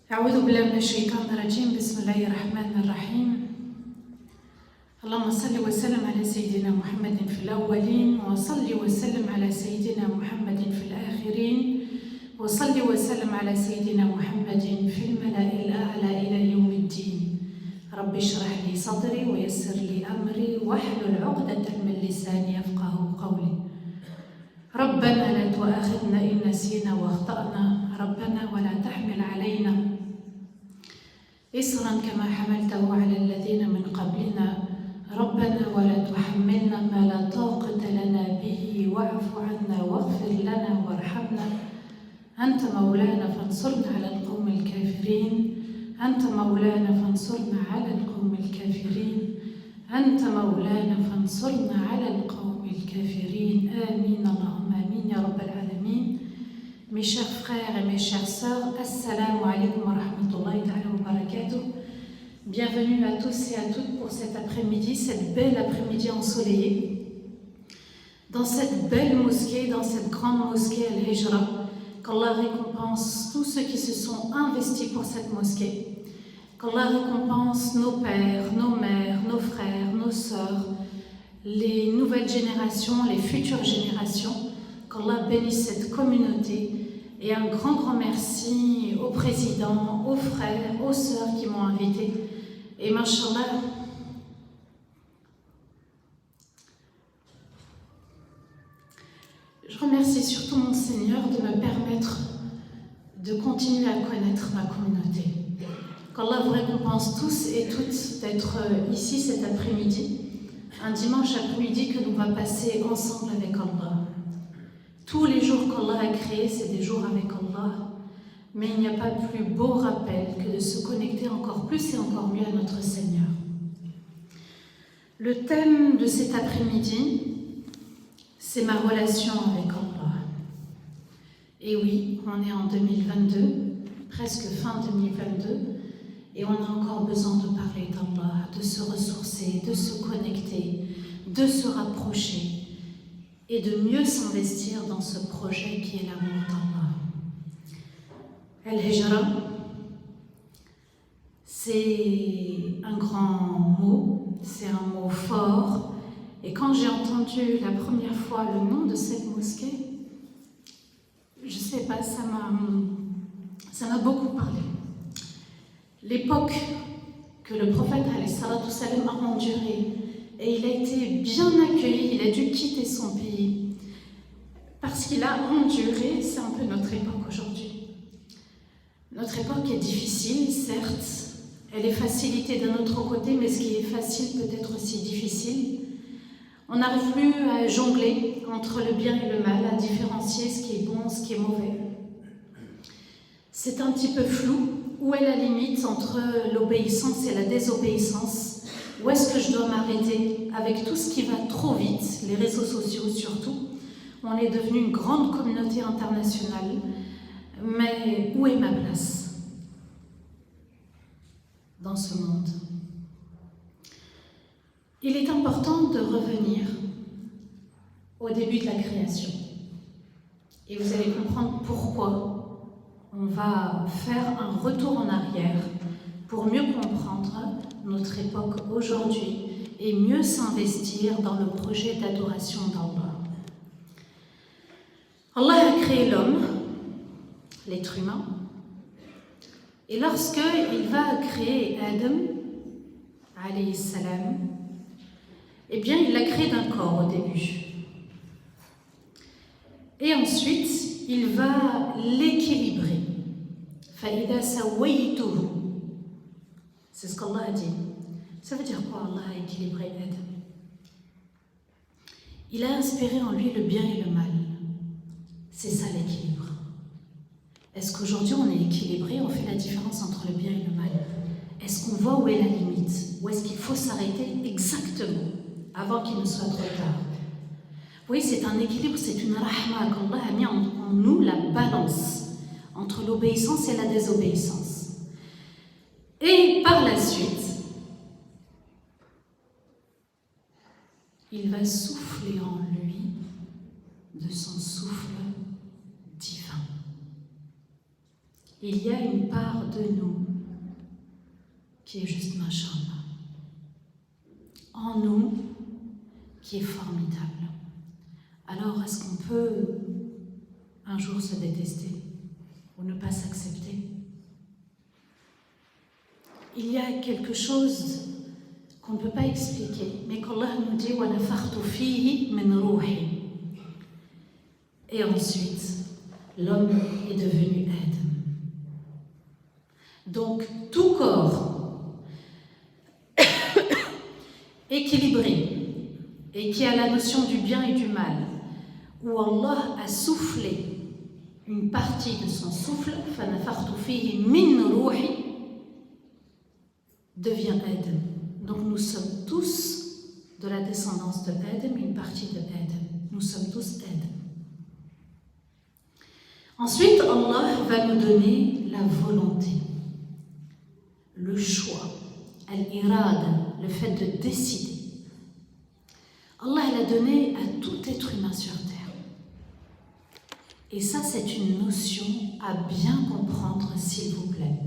أعوذ بالله من الشيطان الرجيم. بسم الله الرحمن الرحيم. اللهم صل وسلم على سيدنا محمد في الأولين، وصل وسلم على سيدنا محمد في الآخرين، وصل وسلم على سيدنا محمد في الملأ الأعلى إلى يوم الدين. رب اشرح لي صدري ويسر لي أمري واحلل عقدة من لساني يفقه قولي. ربنا لا تؤاخذنا إن نسينا واخطأنا، ربنا ولا تحمل علينا إصرا كما حملته على الذين من قبلنا، ربنا ولا تحملنا ما لا طاقة لنا به واعف عنا واغفر لنا وارحمنا، أنت مولانا فانصرنا على القوم الكافرين، أنت مولانا فانصرنا على القوم الكافرين، أنت مولانا فانصرنا على القوم الكافرين. آمين اللهم آمين يا رب العالمين. Mes chers frères et mes chères sœurs, assalamu alaikum wa rahmatullahi ta'ala wa barakatuh. Bienvenue à tous et à toutes pour cet après-midi, cette belle après-midi ensoleillée. Dans cette belle mosquée, dans cette grande mosquée Al-Hijra, qu'Allah récompense tous ceux qui se sont investis pour cette mosquée. Qu'Allah récompense nos pères, nos mères, nos frères, nos sœurs, les nouvelles générations, les futures générations. Qu'Allah bénisse cette communauté. Et un grand merci au président, aux frères, aux sœurs qui m'ont invité. Et mashallah, je remercie surtout mon Seigneur de me permettre de continuer à connaître ma communauté. Qu'Allah vous récompense tous et toutes d'être ici cet après-midi, un dimanche après-midi que nous va passer ensemble avec Allah. Tous les jours qu'Allah a créés, c'est des jours avec Allah, mais il n'y a pas de plus beau rappel que de se connecter encore plus et encore mieux à notre Seigneur. Le thème de cet après-midi, c'est ma relation avec Allah. Et oui, on est en 2022, presque fin 2022, et on a encore besoin de parler d'Allah, de se ressourcer, de se connecter, de se rapprocher et de mieux s'investir dans ce projet qui est l'amour d'Allah. Al-Hijra, c'est un grand mot, c'est un mot fort, et quand j'ai entendu la première fois le nom de cette mosquée, je ne sais pas, ça m'a beaucoup parlé. L'époque que le prophète a endurée, et il a été bien accueilli, il a dû quitter son pays parce qu'il a enduré, c'est un peu notre époque aujourd'hui. Notre époque est difficile, certes, elle est facilitée d'un autre côté, mais ce qui est facile peut être aussi difficile. On n'arrive plus à jongler entre le bien et le mal, à différencier ce qui est bon, ce qui est mauvais. C'est un petit peu flou. Où est la limite entre l'obéissance et la désobéissance? Où est-ce que je dois m'arrêter avec tout ce qui va trop vite, les réseaux sociaux surtout? On est devenu une grande communauté internationale, mais où est ma place dans ce monde? Il est important de revenir au début de la création. Et vous allez comprendre pourquoi on va faire un retour en arrière pour mieux comprendre notre époque aujourd'hui et mieux s'investir dans le projet d'adoration d'Allah. Allah a créé l'homme, l'être humain, et lorsqu'il va créer Adam, alayhi salam, eh bien il l'a créé d'un corps au début. Et ensuite, il va l'équilibrer. فَإِذَا سَوَّيْتُهُ. C'est ce qu'Allah a dit. Ça veut dire quoi, Allah a équilibré Adam? Il a inspiré en lui le bien et le mal. C'est ça l'équilibre. Est-ce qu'aujourd'hui on est équilibré, on fait la différence entre le bien et le mal? Est-ce qu'on voit où est la limite? Ou est-ce qu'il faut s'arrêter exactement avant qu'il ne soit trop tard? Oui, c'est un équilibre, c'est une rahma qu'Allah a mis en nous, la balance entre l'obéissance et la désobéissance. Et par la suite, il va souffler en lui de son souffle divin. il y a une part de nous qui est juste machallah, en nous qui est formidable. Alors est-ce qu'on peut un jour se détester ou ne pas s'accepter? Il y a quelque chose qu'on ne peut pas expliquer, mais qu'Allah nous dit « Wa nafakhtu fihi min ruhi ». Et ensuite, l'homme est devenu Adam. Donc, tout corps équilibré et qui a la notion du bien et du mal, où Allah a soufflé une partie de son souffle, « Fa nafakhtu fihi min ruhi », devient Adam. Donc nous sommes tous de la descendance de Adam, une partie de Adam. Nous sommes tous Adam. Ensuite, Allah va nous donner la volonté, le choix, al-irada, le fait de décider. Allah l'a donné à tout être humain sur terre. Et ça, c'est une notion à bien comprendre, s'il vous plaît.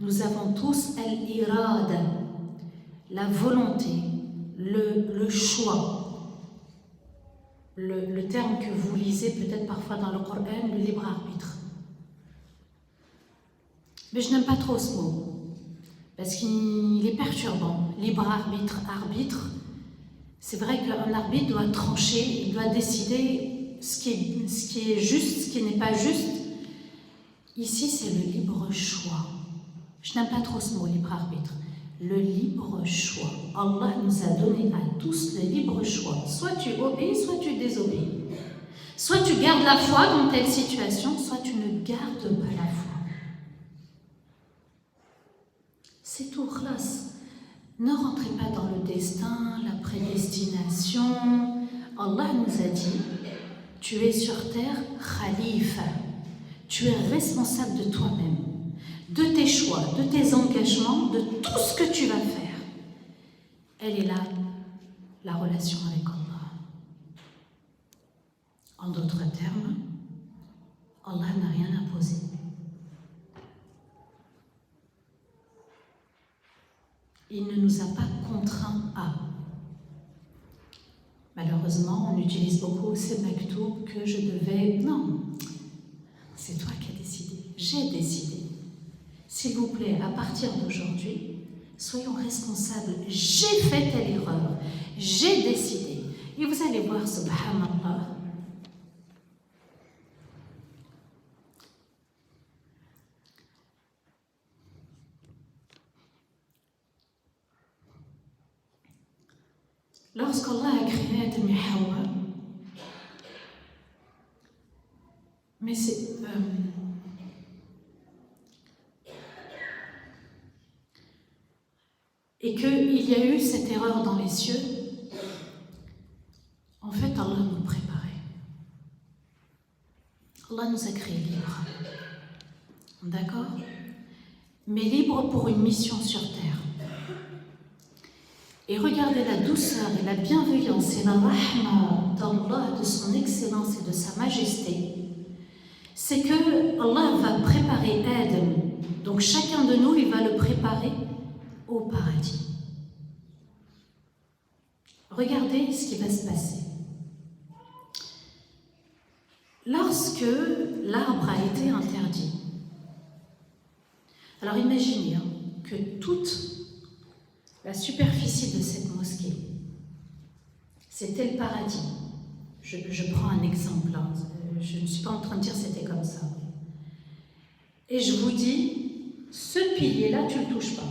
Nous avons tous al-irada, la volonté, le choix. Le terme que vous lisez peut-être parfois dans le Coran, le libre arbitre. Mais je n'aime pas trop ce mot, parce qu'il est perturbant. Libre arbitre, arbitre. C'est vrai qu'un arbitre doit trancher, il doit décider ce qui est juste, ce qui n'est pas juste. Ici, c'est le libre choix. Je n'aime pas trop ce mot, libre arbitre. Le libre choix. Allah nous a donné à tous le libre choix. Soit tu obéis, soit tu désobéis. Soit tu gardes la foi dans telle situation, soit tu ne gardes pas la foi. C'est tout, khlas. Ne rentrez pas dans le destin, la prédestination. Allah nous a dit, tu es sur terre khalifa. Tu es responsable de toi-même, de tes choix, de tes engagements, de tout ce que tu vas faire. Elle est là, la relation avec Allah. En d'autres termes, Allah n'a rien imposé. Il ne nous a pas contraints à. Malheureusement, on utilise beaucoup ces maktoub que je devais... Non, c'est toi qui as décidé. J'ai décidé. S'il vous plaît, à partir d'aujourd'hui, soyons responsables. J'ai fait telle erreur. J'ai décidé. Et vous allez voir, subhanallah, lorsqu'Allah a créé Adam et Hawa, mais c'est... et qu'il y a eu cette erreur dans les cieux, en fait, Allah nous préparait. Allah nous a créés libres. D'accord? Mais libres pour une mission sur terre. Et regardez la douceur et la bienveillance et la rahma d'Allah, de son excellence et de sa majesté. C'est que Allah va préparer Adam. Donc chacun de nous, il va le préparer au paradis. Regardez ce qui va se passer. Lorsque l'arbre a été interdit, alors imaginez que toute la superficie de cette mosquée, c'était le paradis. Je prends un exemple, hein. Je ne suis pas en train de dire c'était comme ça. Et je vous dis, ce pilier-là, tu ne le touches pas.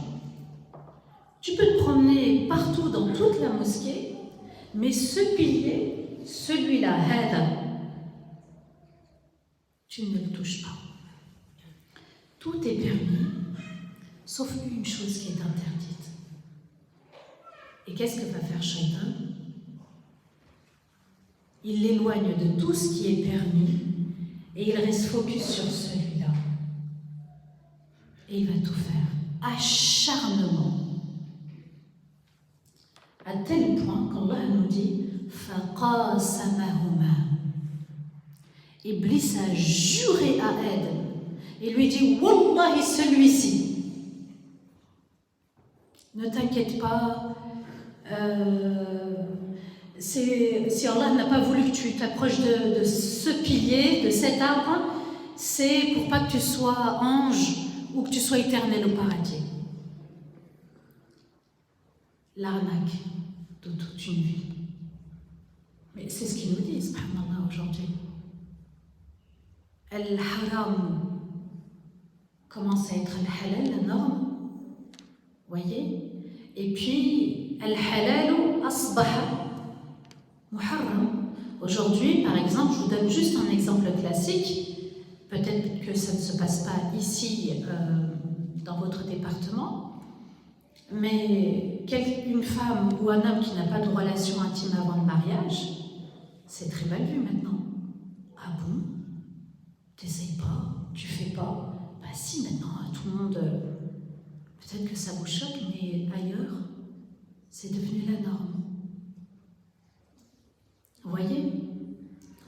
Tu peux te promener partout dans toute la mosquée, mais ce pilier, celui-là, hada, tu ne le touches pas. Tout est permis, sauf une chose qui est interdite. Et qu'est-ce que va faire Shaitan? Il l'éloigne de tout ce qui est permis et il reste focus sur celui-là. Et il va tout faire. Acharnement. À tel point qu'Allah nous dit فَقَاسَمَهُمَا. Iblis a juré à Adam. Il lui dit, Wallahi, celui-ci. Ne t'inquiète pas, si Allah n'a pas voulu que tu t'approches de ce pilier, de cet arbre, c'est pour pas que tu sois ange ou que tu sois éternel au paradis. L'arnaque de toute une vie. Mais c'est ce qu'ils nous disent, subhanallah, aujourd'hui. Al-haram commence à être al-halal, la norme. Voyez? Et puis, al-halalu asbaha muharram. Aujourd'hui, par exemple, je vous donne juste un exemple classique. Peut-être que ça ne se passe pas ici, dans votre département, mais une femme ou un homme qui n'a pas de relation intime avant le mariage, c'est très mal vu maintenant. Ah bon? T'essayes pas? Tu fais pas? Bah si, maintenant, tout le monde... peut-être que ça vous choque, mais ailleurs, c'est devenu la norme. Vous voyez?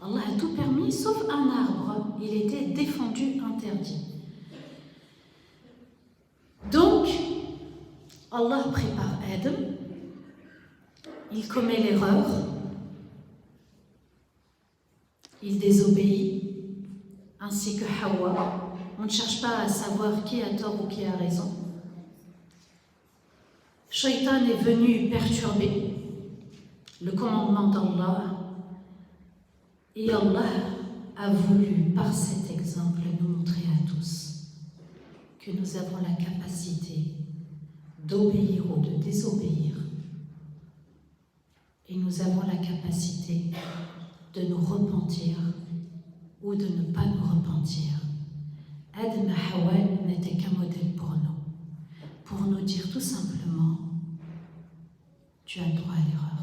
Allah a tout permis, sauf un arbre. Il était défendu, interdit. Donc, Allah prépare Adam. Il commet l'erreur. Il désobéit. Ainsi que Hawa. On ne cherche pas à savoir qui a tort ou qui a raison. Shaitan est venu perturber le commandement d'Allah. Et Allah a voulu, par cet exemple, nous montrer à tous que nous avons la capacité d'obéir ou de désobéir. Et nous avons la capacité de nous repentir ou de ne pas nous repentir. Adam et Hawa n'étaient qu'un modèle pour nous dire tout simplement, tu as le droit à l'erreur.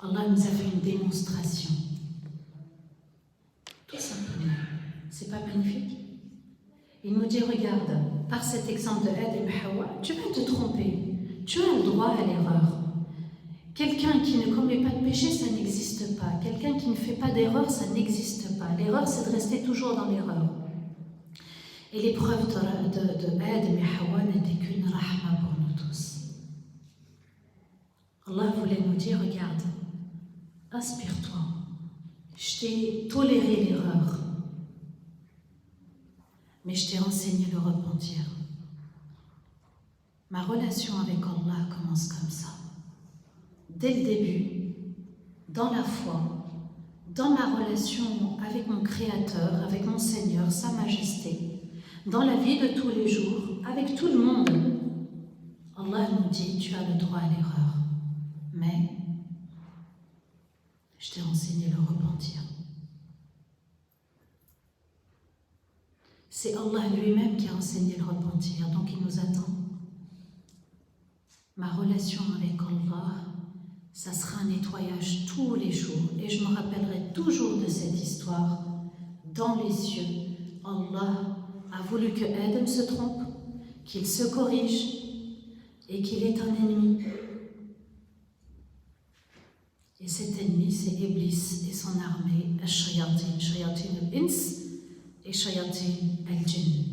Allah nous a fait une démonstration. Tout simplement. C'est pas magnifique? Il nous dit, regarde, par cet exemple de Adam et Hawa, tu peux te tromper. Tu as le droit à l'erreur. Quelqu'un qui ne commet pas de péché, ça n'existe pas. Quelqu'un qui ne fait pas d'erreur, ça n'existe pas. L'erreur, c'est de rester toujours dans l'erreur. Et l'épreuve de Adam et Hawa n'était qu'une rahma pour nous tous. Allah voulait nous dire, regarde, inspire-toi. Je t'ai toléré l'erreur, mais je t'ai enseigné le repentir. Ma relation avec Allah commence comme ça. Dès le début, dans la foi, dans ma relation avec mon Créateur, avec mon Seigneur, Sa Majesté, dans la vie de tous les jours, avec tout le monde, Allah nous dit, tu as le droit à l'erreur, mais je t'ai enseigné le repentir. C'est Allah lui-même qui a enseigné le repentir, donc il nous attend. Ma relation avec Allah, ça sera un nettoyage tous les jours. Et je me rappellerai toujours de cette histoire. Dans les cieux, Allah a voulu que Adam se trompe, qu'il se corrige et qu'il est un ennemi. Et cet ennemi, c'est Iblis et son armée, Shayatin, Shayatin al-Ins et Shayatin al-Jinn.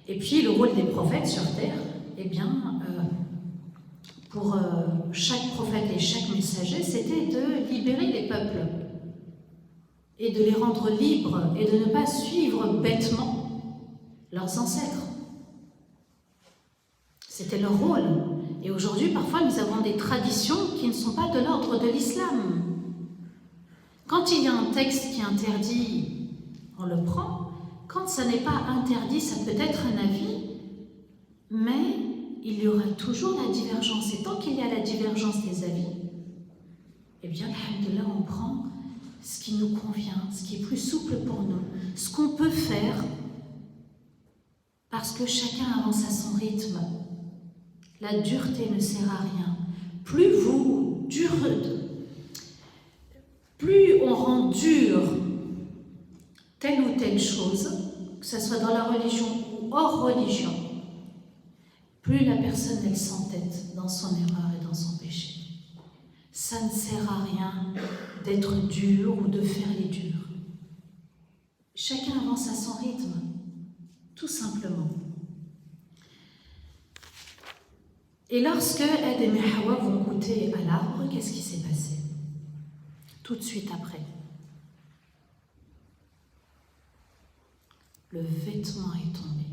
Et puis le rôle des prophètes sur terre, eh bien, pour chaque prophète et chaque messager, c'était de libérer les peuples et de les rendre libres et de ne pas suivre bêtement leurs ancêtres. C'était leur rôle. Et aujourd'hui, parfois, nous avons des traditions qui ne sont pas de l'ordre de l'islam. Quand il y a un texte qui interdit, on le prend. Quand ça n'est pas interdit, ça peut être un avis, mais il y aura toujours la divergence. Et tant qu'il y a la divergence des avis, eh bien, alhamdoulilah, on prend ce qui nous convient, ce qui est plus souple pour nous, ce qu'on peut faire, parce que chacun avance à son rythme. La dureté ne sert à rien. Plus on rend dur telle ou telle chose, que ce soit dans la religion ou hors religion, plus la personne elle s'entête dans son erreur et dans son péché. ça ne sert à rien d'être dur ou de faire les durs. Chacun avance à son rythme, tout simplement. Et lorsque Adam et Hawa vont goûter à l'arbre, qu'est-ce qui s'est passé? Tout de suite après, le vêtement est tombé.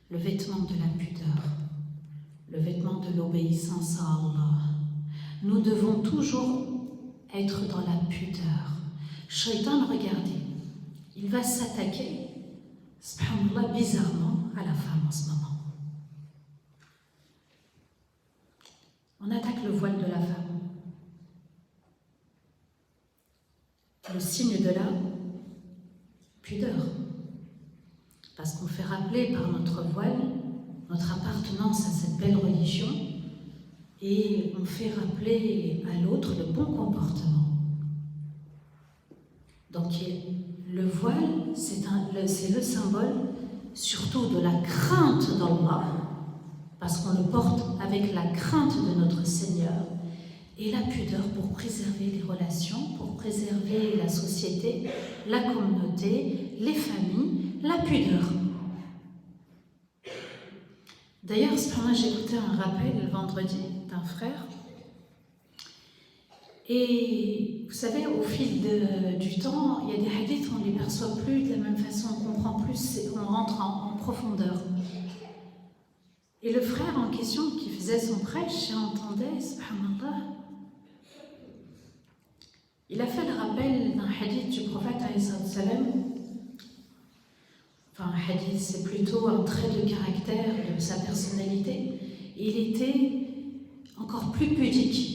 Le vêtement de la pudeur, le vêtement de l'obéissance à Allah. Nous devons toujours être dans la pudeur. Shaitan, regardez, il va s'attaquer, subhanallah, bizarrement, à la femme en ce moment. On attaque le voile de la femme. Le signe de la pudeur. Parce qu'on fait rappeler par notre voile notre appartenance à cette belle religion et on fait rappeler à l'autre le bon comportement. Donc le voile, c'est le symbole surtout de la crainte d'Allah, parce qu'on le porte avec la crainte de notre Seigneur, et la pudeur pour préserver les relations, pour préserver la société, la communauté, les familles, la pudeur. D'ailleurs, j'ai écouté un rappel le vendredi d'un frère, et vous savez, au fil du temps, il y a des hadiths, on ne les perçoit plus de la même façon, on comprend plus, on rentre en profondeur. Et le frère en question qui faisait son prêche, j'entendais, subhanallah, il a fait le rappel d'un hadith du prophète alayhi salam. Enfin, un hadith, c'est plutôt un trait de caractère de sa personnalité. Il était encore plus pudique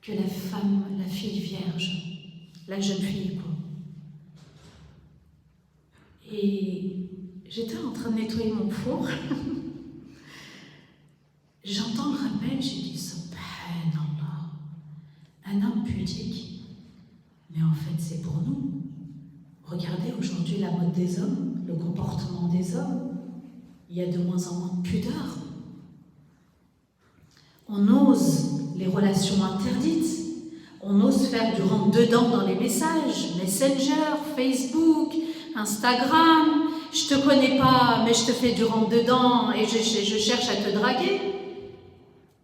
que la femme, la fille vierge, la jeune fille, quoi. Et j'étais en train de nettoyer mon four. J'entends le rappel, j'ai dit, subhanallah, un homme pudique. Mais en fait, c'est pour nous. Regardez aujourd'hui la mode des hommes, le comportement des hommes. Il y a de moins en moins de pudeur. On ose les relations interdites. On ose faire du rentre-dedans dans les messages, Messenger, Facebook, Instagram. Je te connais pas, mais je te fais du rentre-dedans et je cherche à te draguer.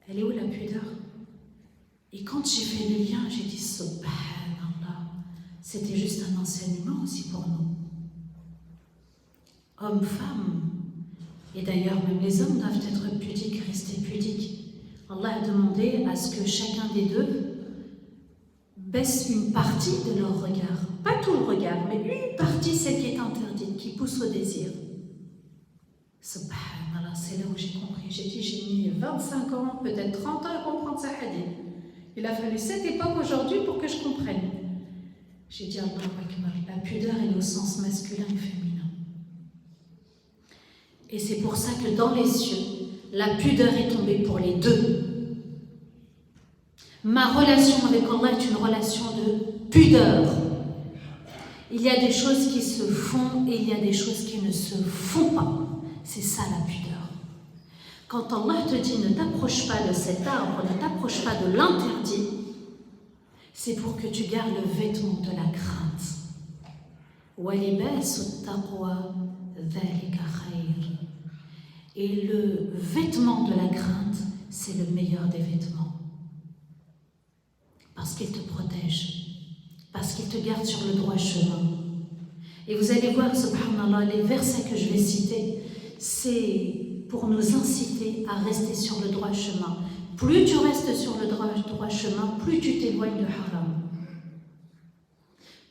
Elle est où la pudeur? Et quand j'ai fait le lien, j'ai dit subhanallah, c'était juste un enseignement aussi pour nous. Hommes, femmes, et d'ailleurs même les hommes doivent être pudiques, rester pudiques. Allah a demandé à ce que chacun des deux baisse une partie de leur regard. Pas tout le regard, mais une partie, celle qui est interdite, qui pousse au désir. Subhanallah, c'est là où j'ai compris. J'ai dit, j'ai mis 25 ans, peut-être 30 ans à comprendre ce hadith. Il a fallu cette époque aujourd'hui pour que je comprenne. J'ai dit, Allahu Akbar, la pudeur est au sens masculin et féminin. Et c'est pour ça que dans les cieux, la pudeur est tombée pour les deux. Ma relation avec Allah est une relation de pudeur. Il y a des choses qui se font et il y a des choses qui ne se font pas. C'est ça la pudeur. Quand Allah te dit ne t'approche pas de cet arbre, ne t'approche pas de l'interdit, c'est pour que tu gardes le vêtement de la crainte. Et le vêtement de la crainte, c'est le meilleur des vêtements. Parce qu'il te protège, parce qu'il te garde sur le droit chemin. Et vous allez voir, subhanallah, les versets que je vais citer, c'est pour nous inciter à rester sur le droit chemin. Plus tu restes sur le droit chemin, plus tu t'éloignes de haram.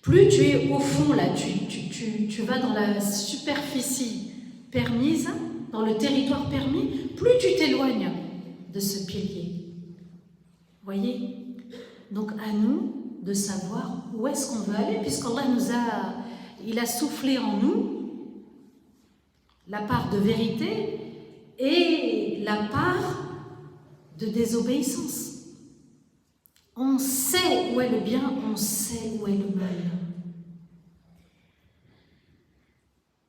Plus tu es au fond, là, tu vas dans la superficie permise, dans le territoire permis, plus tu t'éloignes de ce pilier. Voyez? Donc à nous de savoir où est-ce qu'on veut aller, puisqu'Allah il a soufflé en nous la part de vérité et la part de désobéissance. On sait où est le bien, on sait où est le mal.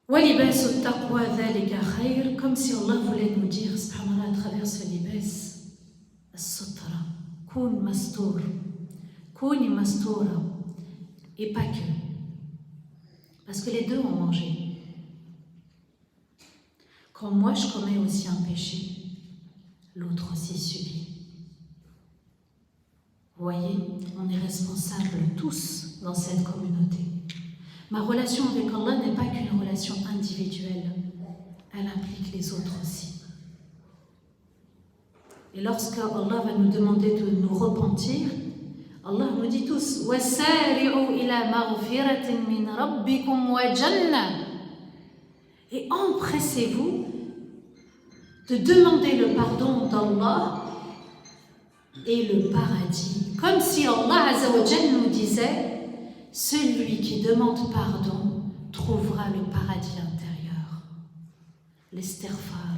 وَلِبَاسُ التَّقْوَى ذَلِكَ خَيْرٌ, comme si Allah voulait nous dire, subhanallah, à travers ce libas, as-sutra, kun mastour, kuni mastoura, et pas que. Parce que les deux ont mangé. Quand moi je commets aussi un péché, l'autre aussi subit. Vous voyez, on est responsables tous dans cette communauté. Ma relation avec Allah n'est pas qu'une relation individuelle, elle implique les autres aussi. Et lorsque Allah va nous demander de nous repentir, Allah nous dit tous وَسَارِعُوا إِلَى مَغْفِرَةٍ مِّنْ رَبِّكُمْ وَجَنَّةٍ. Et empressez-vous de demander le pardon d'Allah et le paradis. Comme si Allah Azza wa Jalla nous disait, celui qui demande pardon trouvera le paradis intérieur. L'istighfar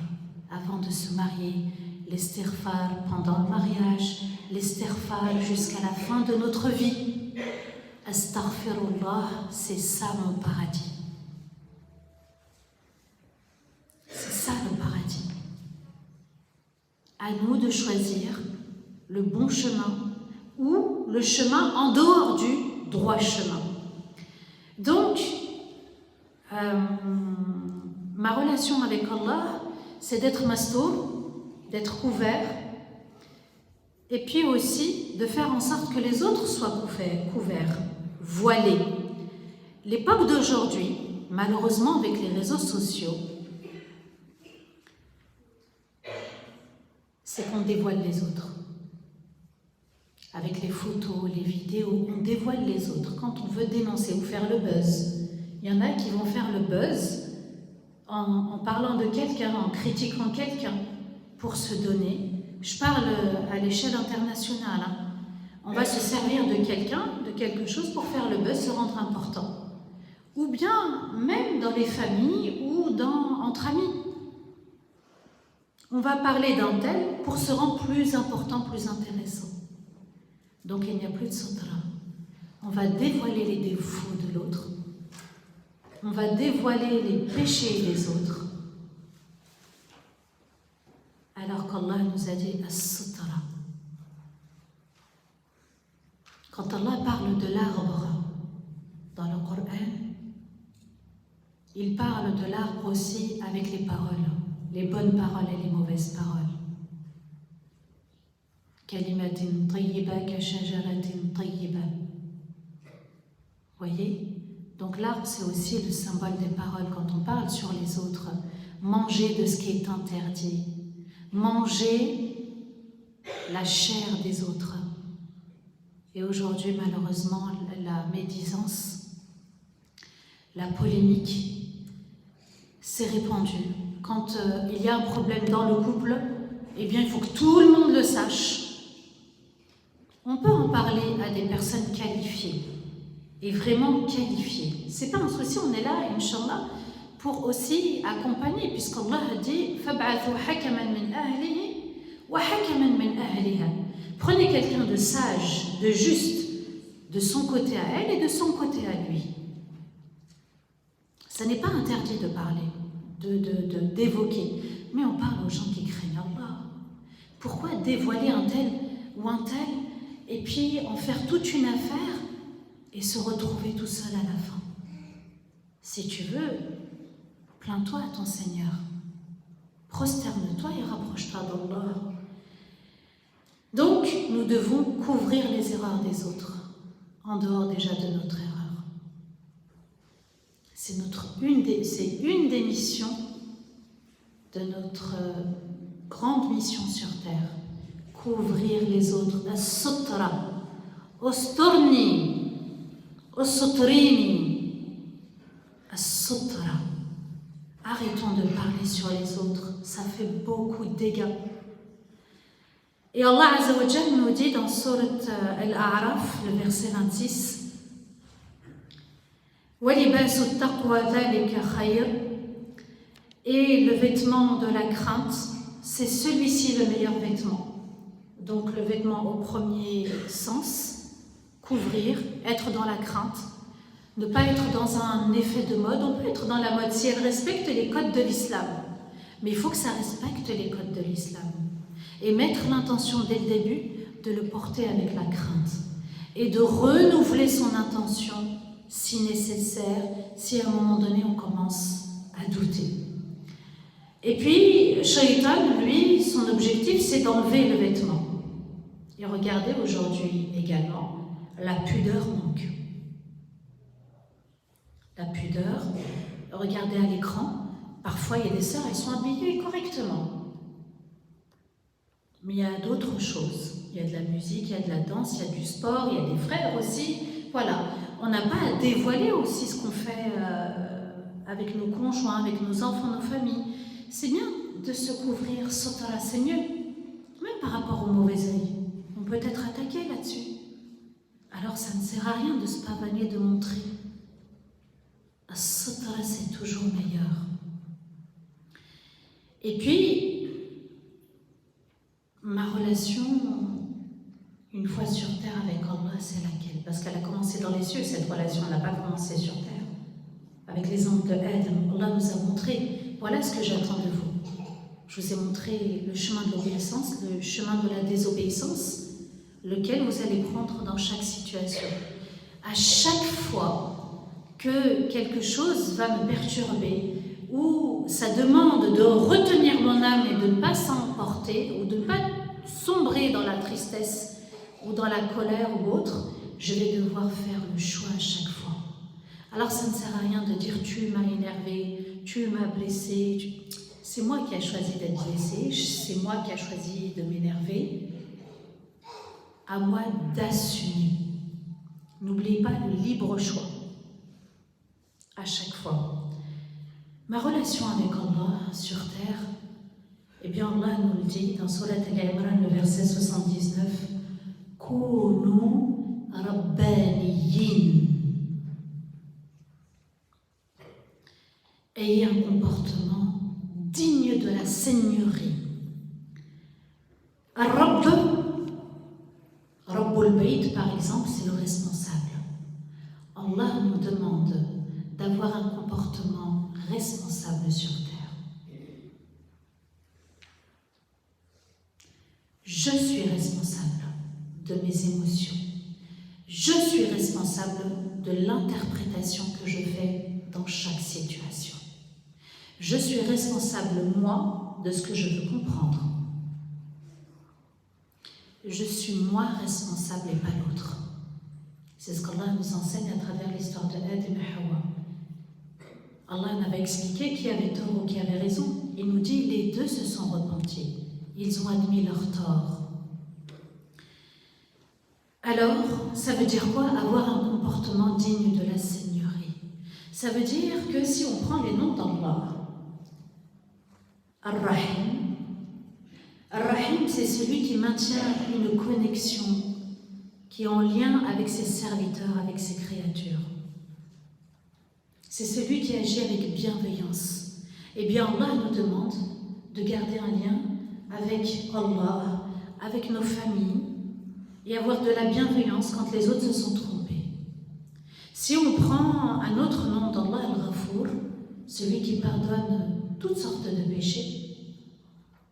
avant de se marier, l'istighfar pendant le mariage, l'istighfar jusqu'à la fin de notre vie. Astaghfirullah, c'est ça mon paradis. C'est ça le paradis. À nous de choisir le bon chemin ou le chemin en dehors du droit chemin. Donc, ma relation avec Allah, c'est d'être mastour, d'être couvert, et puis aussi de faire en sorte que les autres soient couverts, voilés. L'époque d'aujourd'hui, malheureusement avec les réseaux sociaux, c'est qu'on dévoile les autres. Avec les photos, les vidéos, on dévoile les autres. Quand on veut dénoncer ou faire le buzz, il y en a qui vont faire le buzz en parlant de quelqu'un, en critiquant quelqu'un pour se donner. Je parle à l'échelle internationale. On va se servir de quelqu'un, de quelque chose pour faire le buzz, se rendre important. Ou bien même dans les familles ou entre amis. On va parler d'un tel pour se rendre plus important, plus intéressant. Donc il n'y a plus de sutra. On va dévoiler les défauts de l'autre. On va dévoiler les péchés des autres. Alors qu'Allah nous a dit as-sutra. Quand Allah parle de l'arbre dans le Coran, il parle de l'arbre aussi avec les paroles, les bonnes paroles et les mauvaises paroles. Kalimatin tayyiba ka shajaratin tayyiba. Voyez? Donc l'arbre, c'est aussi le symbole des paroles. Quand on parle sur les autres, manger de ce qui est interdit, manger la chair des autres. Et aujourd'hui, malheureusement, la médisance, la polémique s'est répandue. Quand il y a un problème dans le couple, eh bien, il faut que tout le monde le sache. On peut en parler à des personnes qualifiées, et vraiment qualifiées. C'est pas un souci, on est là, Inch'Allah, pour aussi accompagner, puisqu'Allah a dit « فَبْعَثُوا حَكَمًا مِنْ أَهْلِهِ وَحَكَمًا مِنْ أَهْلِهَا » Prenez quelqu'un de sage, de juste, de son côté à elle et de son côté à lui. Ça n'est pas interdit de parler, d'évoquer, mais on parle aux gens qui craignent Allah. Pourquoi dévoiler un tel ou un tel et puis en faire toute une affaire et se retrouver tout seul à la fin? Si tu veux, plains-toi à ton Seigneur, prosterne-toi et rapproche-toi d'Allah. Donc, nous devons couvrir les erreurs des autres, en dehors déjà de notre erreur. C'est une des missions de notre grande mission sur terre. Couvrir les autres. As-sutra, osturni, osutrini, as-sutra. Arrêtons de parler sur les autres, ça fait beaucoup de dégâts. Et Allah Azza wa Jalla nous dit dans Sourate Al-A'raf, le verset 26, وَلِبَاسُ التَّقْوَى ذَلِكَ خَيْرٌ. Et le vêtement de la crainte, c'est celui-ci le meilleur vêtement. Donc le vêtement au premier sens, couvrir, être dans la crainte. Ne pas être dans un effet de mode. On peut être dans la mode si elle respecte les codes de l'islam. Mais il faut que ça respecte les codes de l'islam. Et mettre l'intention dès le début de le porter avec la crainte. Et de renouveler son intention si nécessaire, si à un moment donné on commence à douter. Et puis, Shaitan, lui, son objectif, c'est d'enlever le vêtement. Et regardez aujourd'hui également, la pudeur manque. La pudeur, regardez à l'écran, parfois il y a des sœurs, elles sont habillées correctement. Mais il y a d'autres choses. Il y a de la musique, il y a de la danse, il y a du sport, il y a des frères aussi. Voilà, on n'a pas à dévoiler aussi ce qu'on fait avec nos conjoints, avec nos enfants, nos familles. C'est bien de se couvrir, sotara, c'est mieux. Même par rapport au mauvais œil. On peut être attaqué là-dessus. Alors ça ne sert à rien de se pavaner, de montrer. Sotara, c'est toujours meilleur. Et puis, ma relation, une fois sur terre avec Allah, c'est laquelle? Parce qu'elle a commencé dans les cieux, cette relation, elle n'a pas commencé sur terre. Avec les anges de Adam, Allah nous a montré, voilà ce que j'attends de vous. Je vous ai montré le chemin de l'obéissance, le chemin de la désobéissance, lequel vous allez prendre dans chaque situation. À chaque fois que quelque chose va me perturber, ou ça demande de retenir mon âme et de ne pas s'emporter, ou de ne pas sombrer dans la tristesse, ou dans la colère ou autre, je vais devoir faire le choix à chaque fois. Alors ça ne sert à rien de dire « tu m'as énervé, tu m'as blessé ». C'est moi qui ai choisi d'être blessée, c'est moi qui ai choisi de m'énerver. À moi d'assumer. N'oubliez pas le libre choix. À chaque fois. Ma relation avec Allah sur terre, eh bien Allah nous le dit dans Surat Al-Imran, le verset 79, « Kounu rabbaniyin » Ayez un comportement digne de la seigneurie. Rabb, Rabbul Bayt par exemple, c'est le responsable. Allah nous demande d'avoir un comportement responsable sur terre. Je suis responsable de mes émotions. Je suis responsable de l'interprétation que je fais dans chaque situation. Je suis responsable, moi, de ce que je veux comprendre. Je suis moi responsable et pas l'autre. C'est ce qu'Allah nous enseigne à travers l'histoire de Adam et Hawa. Allah n'avait expliqué qui avait tort ou qui avait raison. Il nous dit, les deux se sont repentis. Ils ont admis leur tort. Alors, ça veut dire quoi? Avoir un comportement digne de la seigneurie. Ça veut dire que si on prend les noms d'Allah, Ar-Rahim, Ar-Rahim, c'est celui qui maintient une connexion, qui est en lien avec ses serviteurs, avec ses créatures. C'est celui qui agit avec bienveillance. Eh bien, Allah nous demande de garder un lien avec Allah, avec nos familles, et avoir de la bienveillance quand les autres se sont trompés. Si on prend un autre nom d'Allah, Al-Ghafour, celui qui pardonne toutes sortes de péchés,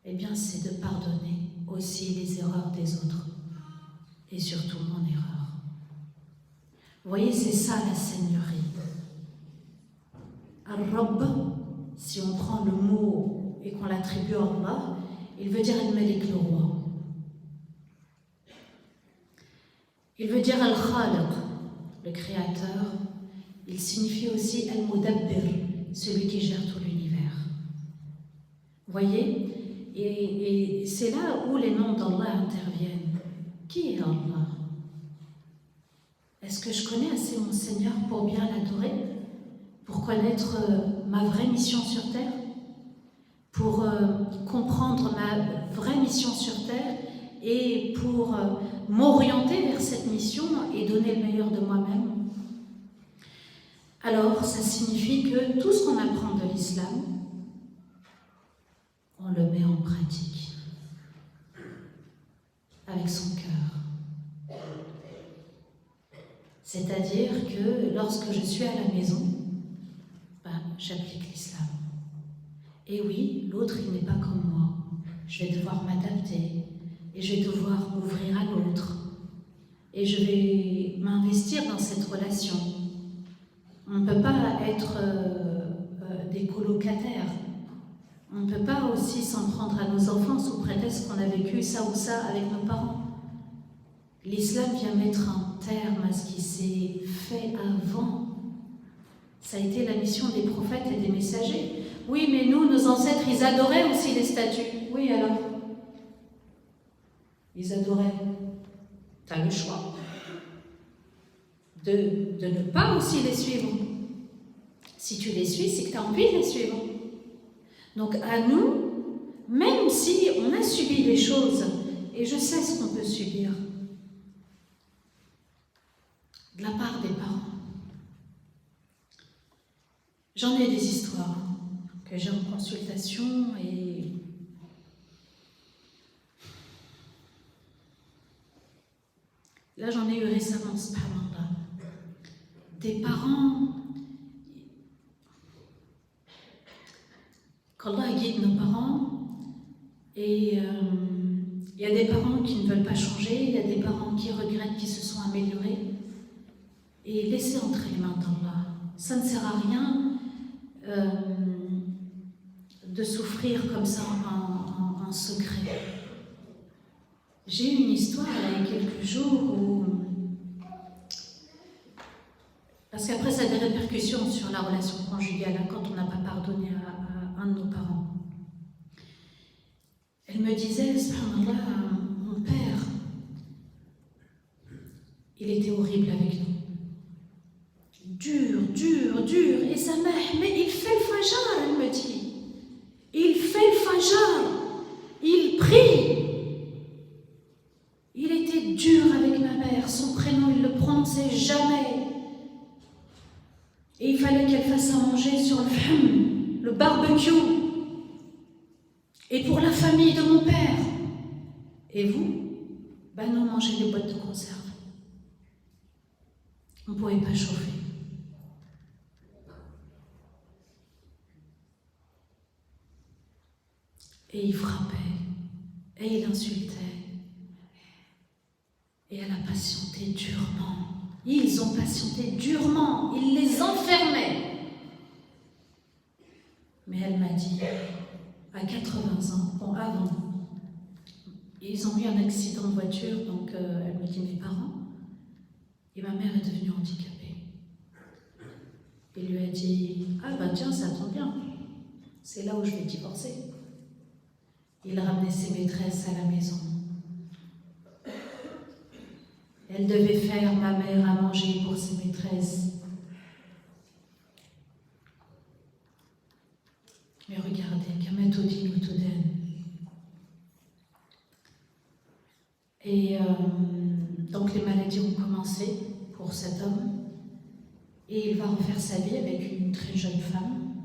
eh bien c'est de pardonner aussi les erreurs des autres, et surtout mon erreur. Vous voyez, c'est ça la seigneurie. Al-Rabb, si on prend le mot et qu'on l'attribue à Allah, il veut dire Al-Malik, le roi. Il veut dire Al-Khaliq, le créateur. Il signifie aussi Al-Mudabbir, celui qui gère tout l'univers. Vous voyez? Et c'est là où les noms d'Allah interviennent. Qui est Allah? Est-ce que je connais assez mon Seigneur pour bien l'adorer? Pour connaître ma vraie mission sur terre? Pour comprendre ma vraie mission sur terre et pour m'orienter vers cette mission et donner le meilleur de moi-même? Alors, ça signifie que tout ce qu'on apprend de l'islam, on le met en pratique avec son cœur. C'est-à-dire que lorsque je suis à la maison, j'applique l'islam. Et oui, l'autre, il n'est pas comme moi. Je vais devoir m'adapter et je vais devoir m'ouvrir à l'autre. Et je vais m'investir dans cette relation. On ne peut pas être des colocataires. On ne peut pas aussi s'en prendre à nos enfants sous prétexte qu'on a vécu ça ou ça avec nos parents. L'islam vient mettre un terme à ce qui s'est fait avant. Ça a été la mission des prophètes et des messagers. Oui, mais nous, nos ancêtres, ils adoraient aussi les statues. Oui, alors? Ils adoraient. Tu as le choix de ne pas aussi les suivre. Si tu les suis, c'est que tu as envie de les suivre. Donc à nous, même si on a subi des choses, et je sais ce qu'on peut subir, de la part des parents. J'en ai des histoires que j'ai en consultation et là j'en ai eu récemment, subhanallah. Des parents, qu'Allah guide nos parents, et il y a des parents qui ne veulent pas changer, il y a des parents qui regrettent, qui se sont améliorés. Et laissez entrer les mains d'Allah. Ça ne sert à rien de souffrir comme ça en secret. J'ai eu une histoire il y a quelques jours où... Parce qu'après ça a des répercussions sur la relation conjugale quand on n'a pas pardonné à un de nos parents. Elle me disait, subhanallah, mon père, il était horrible avec nous. Dur, et sa mère, mais il fait le fajr, elle me dit. Il fait le fajr, il prie. Il était dur avec ma mère, son prénom, il ne le prononçait jamais. Et il fallait qu'elle fasse à manger sur le fhm, le barbecue. Et pour la famille de mon père. Et vous, nous mangez des boîtes de conserve. On ne pouvait pas chauffer. Et il frappait, et il insultait, et elle a patienté durement. Ils ont patienté durement, il les enfermait. Mais elle m'a dit, à 80 ans, avant, ils ont eu un accident de voiture, donc elle me dit mes parents, et ma mère est devenue handicapée. Il lui a dit, tiens, ça tombe bien, c'est là où je vais divorcer. Il ramenait ses maîtresses à la maison. Elle devait faire, ma mère, à manger pour ses maîtresses. Mais regardez, Kamatodin ou Toden. Et donc les maladies ont commencé pour cet homme. Et il va refaire sa vie avec une très jeune femme.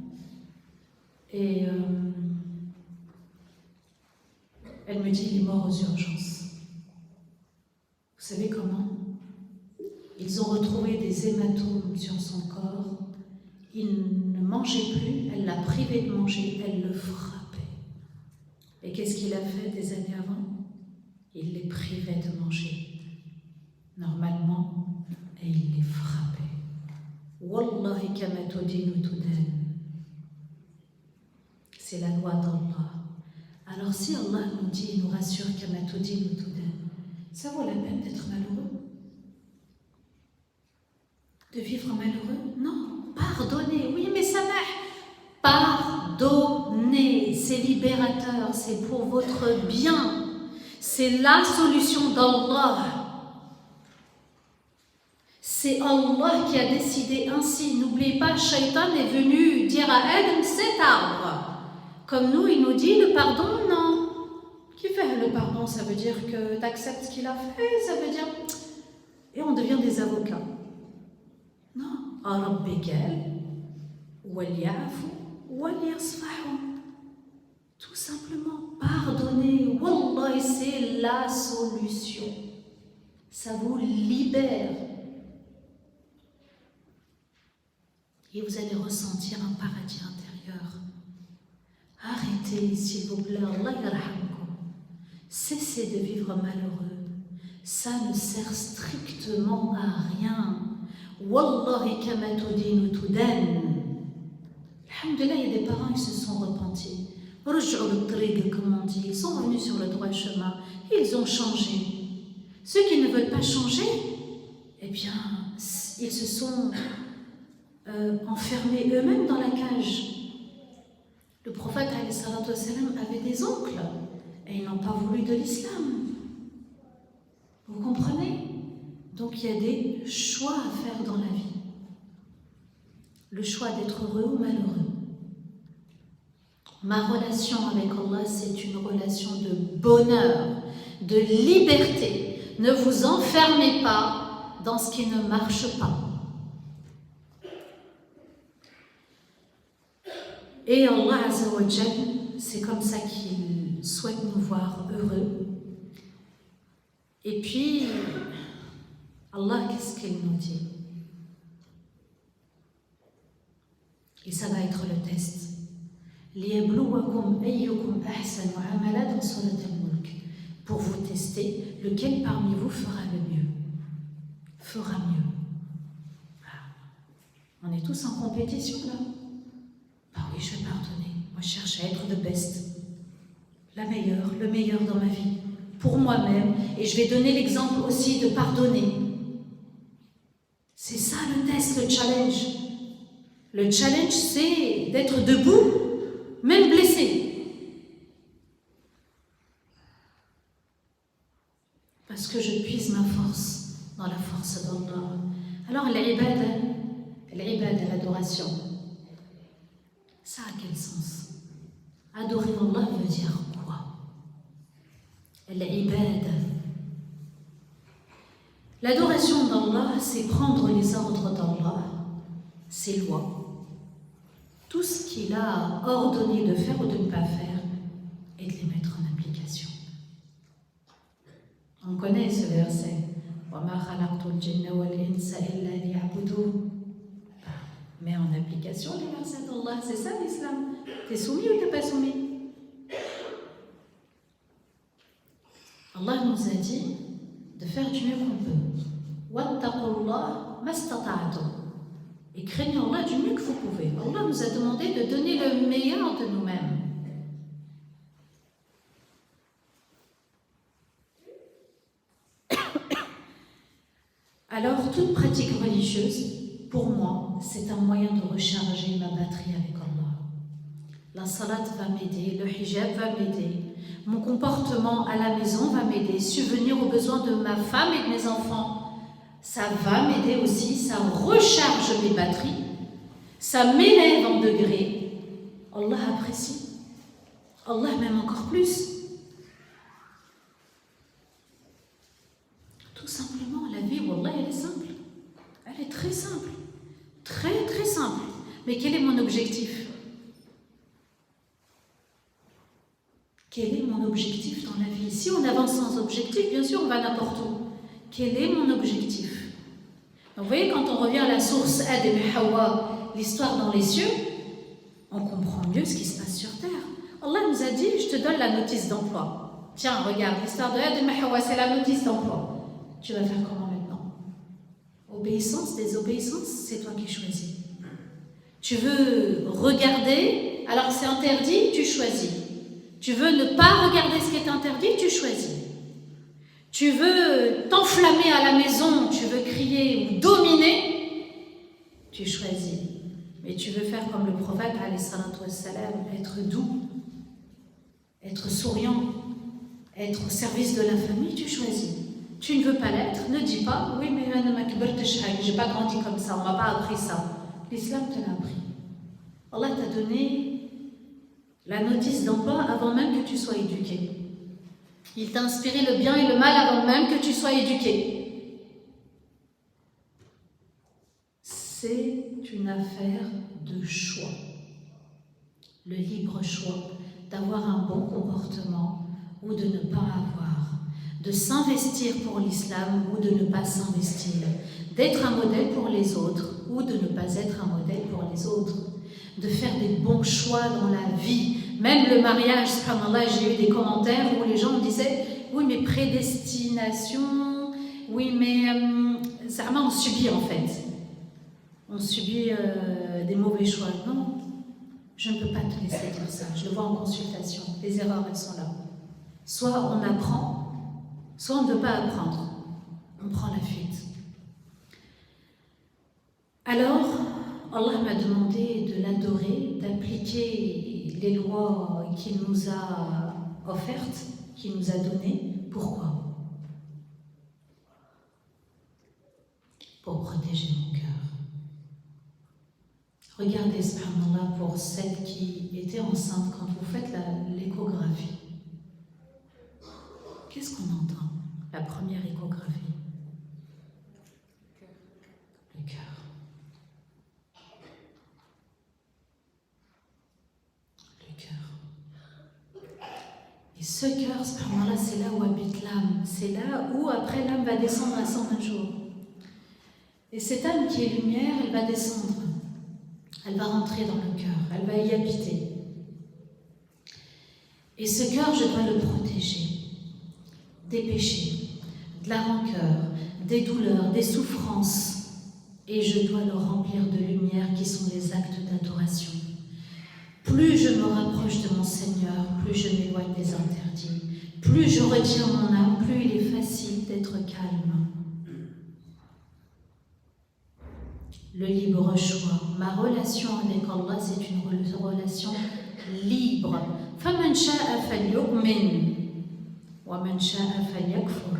Et elle me dit, il est mort aux urgences. Vous savez comment? Ils ont retrouvé des hématomes sur son corps. Il ne mangeait plus, elle l'a privé de manger, elle le frappait. Et qu'est-ce qu'il a fait des années avant? Il les privait de manger, normalement, et il les frappait. Wallahi kamatodin utudan. C'est la loi d'Allah. Alors si Allah nous dit, il nous rassure kamatodin utudan, ça vaut la peine d'être malheureux? De vivre malheureux? Non, pardonnez. Oui, mais ça m'a... Pardonnez, c'est libérateur, c'est pour votre bien. C'est la solution d'Allah. C'est Allah qui a décidé ainsi. N'oubliez pas, Shaitan est venu dire à Adam, cet arbre. Comme nous, il nous dit, le pardon, non. Qui fait le pardon? Ça veut dire que tu acceptes ce qu'il a fait, ça veut dire... Et on devient des avocats. Non. Tout simplement, pardonner. Wallah, c'est la solution. Ça vous libère. et vous allez ressentir un paradis intérieur. Arrêtez, s'il vous plaît, Allah yarhamkum. Cessez de vivre malheureux. Ça ne sert strictement à rien. Wallahi kama tudinu tudan. Alhamdulillah, il y a des parents qui se sont repentis. Comme on dit, ils sont revenus sur le droit chemin. Ils ont changé. Ceux qui ne veulent pas changer, eh bien, ils se sont enfermés eux-mêmes dans la cage. Le prophète avait des oncles et ils n'ont pas voulu de l'islam. Vous comprenez? Donc il y a des choix à faire dans la vie. Le choix d'être heureux ou malheureux. Ma relation avec Allah, c'est une relation de bonheur, de liberté. Ne vous enfermez pas dans ce qui ne marche pas. Et Allah Azza wa Jal, c'est comme ça qu'il souhaite nous voir heureux. Et puis, Allah, qu'est-ce qu'il nous dit? Et ça va être le test. لِيَبْلُوَكُمْ أَيُّكُمْ أَحْسَنُ عَمَلًا dans Surat Al-Mulk. Pour vous tester, lequel parmi vous fera le mieux? Fera mieux. Ah. On est tous en compétition là. Ah oui, je vais pardonner. Moi, je cherche à être the best. La meilleure, le meilleur dans ma vie. Pour moi-même. Et je vais donner l'exemple aussi de pardonner. C'est ça le test, le challenge. Le challenge, c'est d'être debout, même blessé. Parce que je puise ma force dans la force d'Allah. Alors, l'ibada, l'adoration, ça a quel sens? Adorer Allah veut dire quoi? L'ibada. L'adoration d'Allah, c'est prendre les ordres d'Allah, ses lois, tout ce qu'il a ordonné de faire ou de ne pas faire, et de les mettre en application. On connaît ce verset. Mais en application les versets d'Allah, c'est ça l'islam. T'es soumis ou t'es pas soumis? Allah nous a dit de faire du mieux qu'on peut. Wattaqullah mastata'tum. Et craignez Allah du mieux que vous pouvez. Allah nous a demandé de donner le meilleur de nous-mêmes. Alors, toute pratique religieuse, pour moi, c'est un moyen de recharger ma batterie avec Allah. La salat va m'aider, le hijab va m'aider, mon comportement à la maison va m'aider, subvenir aux besoins de ma femme et de mes enfants, ça va m'aider aussi, ça recharge mes batteries, ça m'élève en degré. Allah apprécie, Allah m'aime encore plus. Tout simplement, la vie, wallah, elle est simple. Elle est très simple. Très, très simple. Mais quel est mon objectif? Quel est mon objectif dans la vie? Si on avance sans objectif, bien sûr, on va n'importe où. Quel est mon objectif? Donc, vous voyez, quand on revient à la source Adam et Hawa, l'histoire dans les cieux, on comprend mieux ce qui se passe sur terre. Allah nous a dit, je te donne la notice d'emploi. Tiens, regarde, l'histoire de Adam et Hawa, c'est la notice d'emploi. Tu vas faire comment maintenant? Obéissance, désobéissance, c'est toi qui choisis. Tu veux regarder, alors c'est interdit, tu choisis. Tu veux ne pas regarder ce qui est interdit, tu choisis. Tu veux t'enflammer à la maison, tu veux crier ou dominer, tu choisis. Mais tu veux faire comme le prophète, alayhi salatu wassalam, être doux, être souriant, être au service de la famille, tu choisis. Tu ne veux pas l'être, ne dis pas, oui, mais je n'ai pas grandi comme ça, on ne m'a pas appris ça. L'islam te l'a appris. Allah t'a donné la notice d'emploi avant même que tu sois éduqué. Il t'a inspiré le bien et le mal avant même que tu sois éduqué. C'est une affaire de choix. Le libre choix d'avoir un bon comportement ou de ne pas avoir. de s'investir pour l'islam ou de ne pas s'investir, d'être un modèle pour les autres ou de ne pas être un modèle pour les autres, de faire des bons choix dans la vie. Même le mariage, subhanallah, j'ai eu des commentaires où les gens disaient « Oui, mais prédestination, oui, mais ça on subit en fait. On subit des mauvais choix. » Non, je ne peux pas te laisser dire ça. Je le vois en consultation. Les erreurs, elles sont là. Soit on apprend, soit on ne veut pas apprendre. On prend la fuite. Alors, Allah m'a demandé de l'adorer, d'appliquer les lois qu'il nous a offertes, qu'il nous a données. Pourquoi? Pour protéger mon cœur. Regardez, subhanallah, pour celle qui était enceinte, quand vous faites l'échographie, qu'est-ce qu'on entend? La première échographie. Le cœur. Le cœur. Et ce cœur, subhanallah, c'est là où habite l'âme. C'est là où, après, l'âme va descendre à 120 jours. Et cette âme qui est lumière, elle va descendre. Elle va rentrer dans le cœur. Elle va y habiter. Et ce cœur, je dois le protéger des péchés, de la rancœur, des douleurs, des souffrances. Et je dois le remplir de lumière qui sont les actes d'adoration. Plus je me rapproche de mon Seigneur, plus je m'éloigne des interdits. Plus je retire mon âme, plus il est facile d'être calme. Le libre choix. Ma relation avec Allah, c'est une relation libre. فَمَنْ شَاءَ فَلْيُؤْمِنْ وَمَنْ شَاءَ فَلْيَكْفُرْ.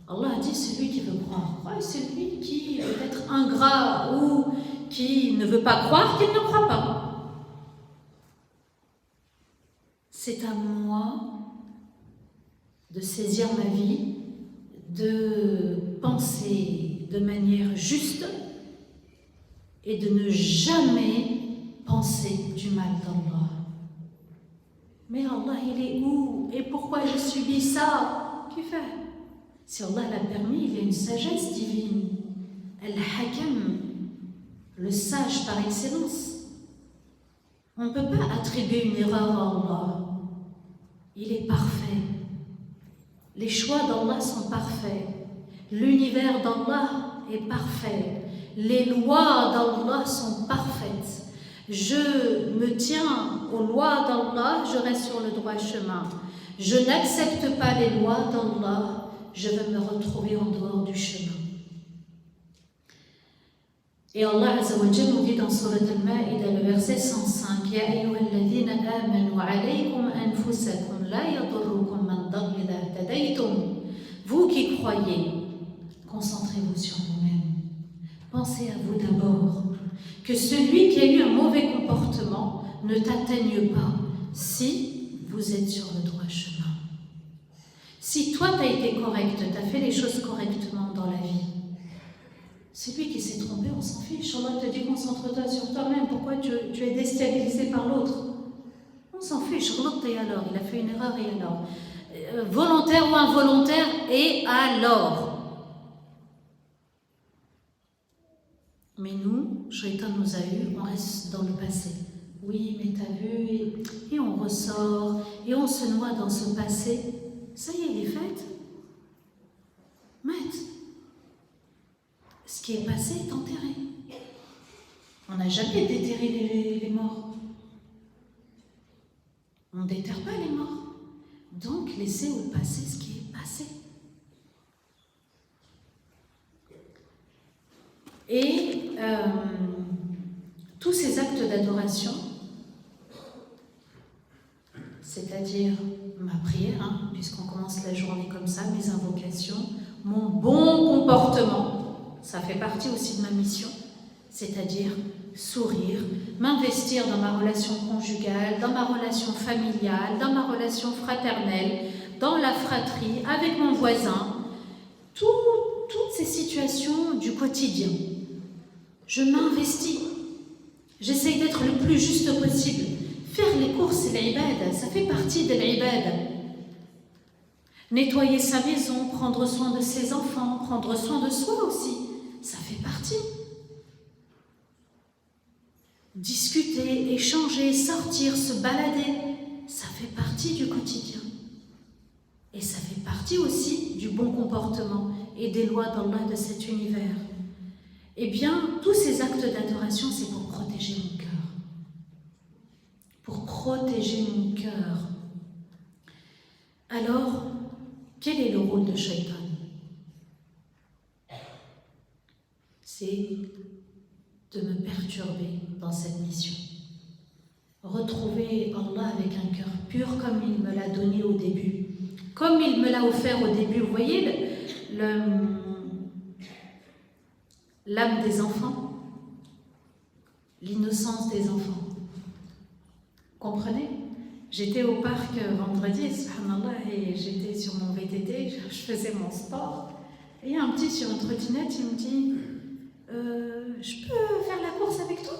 Allah dit celui qui veut croire. Celui qui veut être ingrat ou qui ne veut pas croire, qu'il ne croit pas. C'est à moi de saisir ma vie, de penser de manière juste et de ne jamais penser du mal d'Allah. Mais Allah, il est où? Et pourquoi je subis ça? Qui fait? Si Allah l'a permis, il y a une sagesse divine. Al-Hakam, le sage par excellence. On ne peut pas attribuer une erreur à Allah. Il est parfait. Les choix d'Allah sont parfaits. L'univers d'Allah est parfait. Les lois d'Allah sont parfaites. Je me tiens aux lois d'Allah, je reste sur le droit chemin. Je n'accepte pas les lois d'Allah, je vais me retrouver en dehors du chemin. Et Allah Azza wa Jalla nous dit dans Surat Al-Ma'ida, le verset 105, Ya ayyuhalladhina amanu alaykum anfusakum la yadurrukum man dalla idha ihtadaytum. Vous qui croyez, concentrez-vous sur vous-même. Pensez à vous d'abord, que celui qui a eu un mauvais comportement ne t'atteigne pas si vous êtes sur le droit chemin. Si toi tu as été correct, tu as fait les choses correctement dans la vie, celui qui s'est trompé, on s'en fiche. Allah te dit concentre-toi sur toi-même, pourquoi tu es déstabilisé par l'autre? On s'en fiche, et alors, il a fait une erreur et alors, volontaire ou involontaire et alors. Mais nous, Shaitan nous a eu, on reste dans le passé. Oui, mais t'as vu, et on ressort, et on se noie dans ce passé. Ça y est, il est fait. Maître, ce qui est passé est enterré. On n'a jamais déterré les morts. On ne déterre pas les morts. Donc, laissez au passé ce qui est passé. Et tous ces actes d'adoration, c'est-à-dire ma prière, puisqu'on commence la journée comme ça, mes invocations, mon bon comportement, ça fait partie aussi de ma mission, c'est-à-dire sourire, m'investir dans ma relation conjugale, dans ma relation familiale, dans ma relation fraternelle, dans la fratrie, avec mon voisin, toutes ces situations du quotidien. Je m'investis. J'essaye d'être le plus juste possible. Faire les courses, c'est l'ibad, ça fait partie de l'ibad. Nettoyer sa maison, prendre soin de ses enfants, prendre soin de soi aussi, ça fait partie. Discuter, échanger, sortir, se balader, ça fait partie du quotidien. Et ça fait partie aussi du bon comportement et des lois d'Allah de cet univers. Eh bien, tous ces actes d'adoration, c'est pour protéger mon cœur. Pour protéger mon cœur. Alors, quel est le rôle de Shaitan? C'est de me perturber dans cette mission. Retrouver Allah avec un cœur pur comme il me l'a donné au début. Comme il me l'a offert au début. Vous voyez l'âme des enfants, l'innocence des enfants. Comprenez? J'étais au parc vendredi, subhanallah, et j'étais sur mon VTT, je faisais mon sport. Et il y a un petit sur une trottinette, il me dit je peux faire la course avec toi?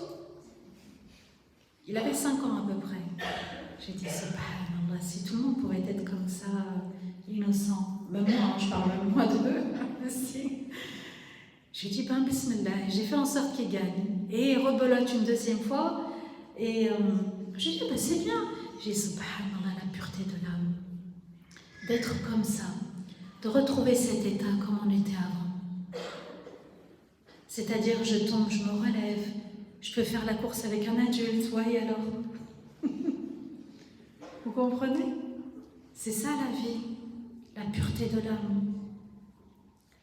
Il avait 5 ans à peu près. J'ai dit subhanallah, si tout le monde pouvait être comme ça, innocent. Même moi, je parle même moi d'eux aussi. J'ai dit bismillah, j'ai fait en sorte qu'il gagne. Et il rebelote une deuxième fois. Et j'ai dit c'est bien. J'ai dit subhanallah, la pureté de l'âme. D'être comme ça, de retrouver cet état comme on était avant. C'est-à-dire, je tombe, je me relève, je peux faire la course avec un adulte, voyez alors. Vous comprenez? C'est ça la vie, la pureté de l'âme.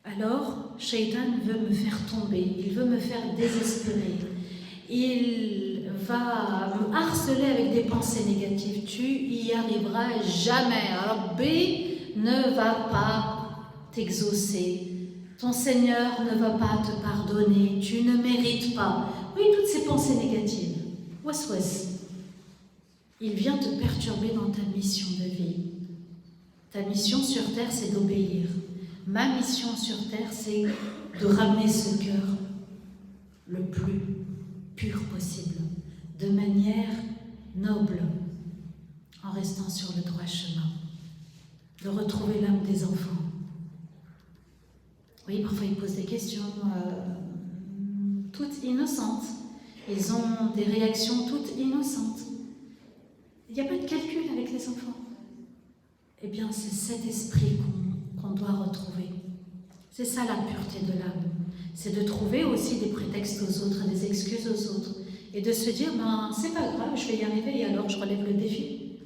Alors, Shaitan veut me faire tomber, il veut me faire désespérer. Il va me harceler avec des pensées négatives. Tu y arriveras jamais. Rabbi ne va pas t'exaucer. Ton Seigneur ne va pas te pardonner. Tu ne mérites pas. Oui, toutes ces pensées négatives. Waswas. Il vient te perturber dans ta mission de vie. Ta mission sur terre, c'est d'obéir. Ma mission sur terre, c'est de ramener ce cœur le plus pur possible, de manière noble, en restant sur le droit chemin, de retrouver l'âme des enfants. Oui, parfois ils posent des questions toutes innocentes. Ils ont des réactions toutes innocentes. Il n'y a pas de calcul avec les enfants. Eh bien, c'est cet esprit qu'on doit retrouver. C'est ça la pureté de l'âme. C'est de trouver aussi des prétextes aux autres, des excuses aux autres. Et de se dire, c'est pas grave, je vais y arriver et alors je relève le défi.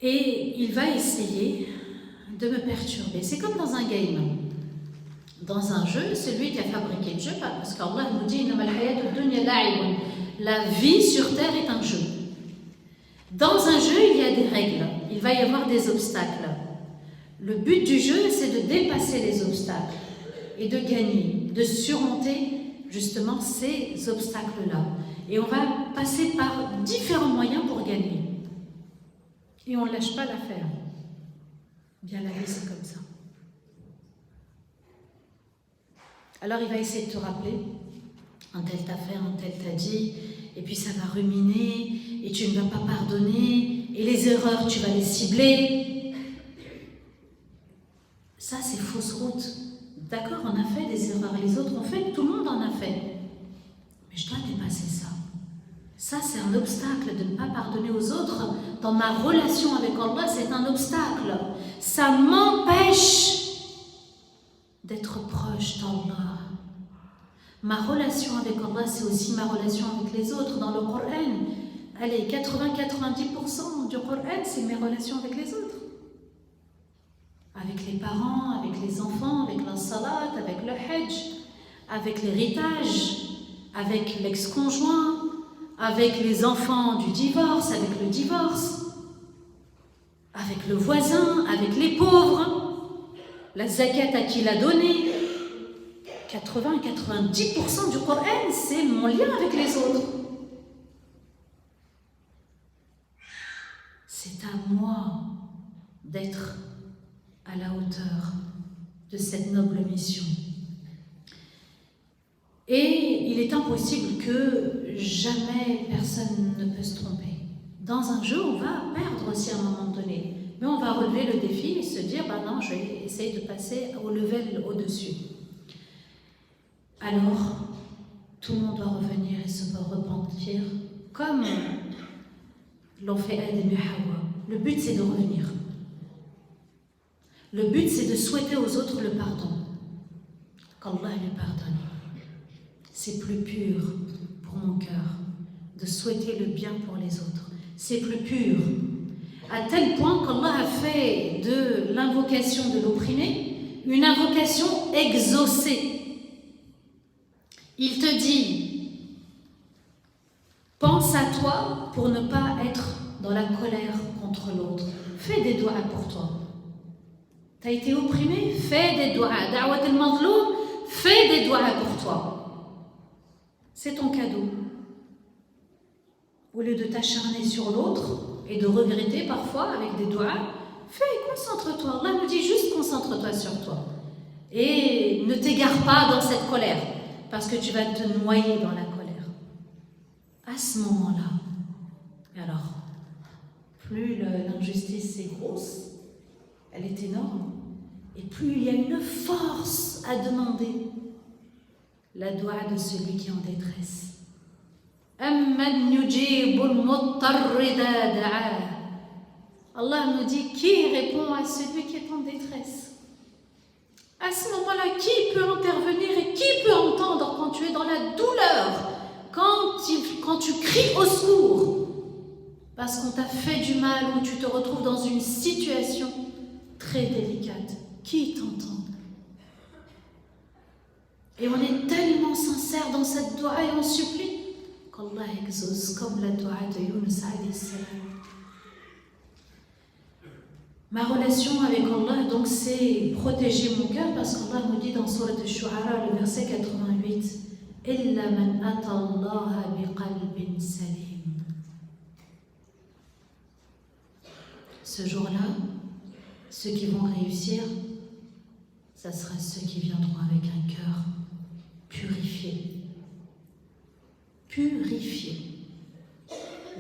Et il va essayer de me perturber. C'est comme dans un game. Dans un jeu, celui qui a fabriqué le jeu, parce qu'Allah nous dit la vie sur terre est un jeu. Dans un jeu, il y a des règles, il va y avoir des obstacles. Le but du jeu, c'est de dépasser les obstacles et de gagner, de surmonter justement ces obstacles-là. Et on va passer par différents moyens pour gagner. Et on ne lâche pas l'affaire. Bien, la vie, c'est comme ça. Alors, il va essayer de te rappeler, un tel t'a fait, un tel t'a dit, et puis ça va ruminer, et tu ne vas pas pardonner, et les erreurs, tu vas les cibler. Ça, c'est fausse route. D'accord, on a fait des erreurs, les autres ont fait, tout le monde en a fait. Mais je dois dépasser ça. Ça, c'est un obstacle de ne pas pardonner aux autres. Dans ma relation avec Allah, c'est un obstacle. Ça m'empêche d'être proche d'Allah. Ma relation avec Allah, c'est aussi ma relation avec les autres. Dans le Coran, allez, 80-90% du Coran, c'est mes relations avec les autres. Avec les parents, avec les enfants, avec la salat, avec le hajj, avec l'héritage, avec l'ex-conjoint, avec les enfants du divorce, avec le divorce, avec le voisin, avec les pauvres, la zakat à qui l'a donné. 80-90% du Coran, c'est mon lien avec les autres. C'est à moi d'être à la hauteur de cette noble mission. Et il est impossible que jamais personne ne peut se tromper. dans un jeu, on va perdre aussi à un moment donné. Mais on va relever le défi et se dire, non, je vais essayer de passer au level au-dessus. Alors, tout le monde doit revenir et se repentir, comme l'ont fait Adam et Hawa. Le but, c'est de revenir. Le but, c'est de souhaiter aux autres le pardon. Qu'Allah lui pardonne. C'est plus pur pour mon cœur de souhaiter le bien pour les autres. C'est plus pur. À tel point qu'Allah a fait de l'invocation de l'opprimé une invocation exaucée. Il te dit, pense à toi pour ne pas être dans la colère contre l'autre. Fais des doigts pour toi. Tu as été opprimé, fais des doigts. Da'wat al-mazloum, fais des doigts pour toi. C'est ton cadeau. Au lieu de t'acharner sur l'autre et de regretter parfois avec des doigts, concentre-toi. Allah nous dit juste concentre-toi sur toi. Et ne t'égare pas dans cette colère, parce que tu vas te noyer dans la colère. À ce moment-là, alors, plus l'injustice est grosse, elle est énorme, et plus il y a une force à demander la doua de celui qui est en détresse. Allah nous dit qui répond à celui qui est en détresse. À ce moment-là, qui peut intervenir et qui peut entendre quand tu es dans la douleur, quand tu cries au secours parce qu'on t'a fait du mal ou tu te retrouves dans une situation très délicate. Qui t'entend? Et on est tellement sincère dans cette doua et on supplie qu'Allah exauce, comme la doua de Yunus alayhi salam. Ma relation avec Allah, donc, c'est protéger mon cœur, parce qu'Allah nous dit dans Sourate Ash-Shu'ara, le verset 88, « Illa man ata Allah biqalbin salim » Ce jour-là, ceux qui vont réussir, ça sera ceux qui viendront avec un cœur purifié. Purifié.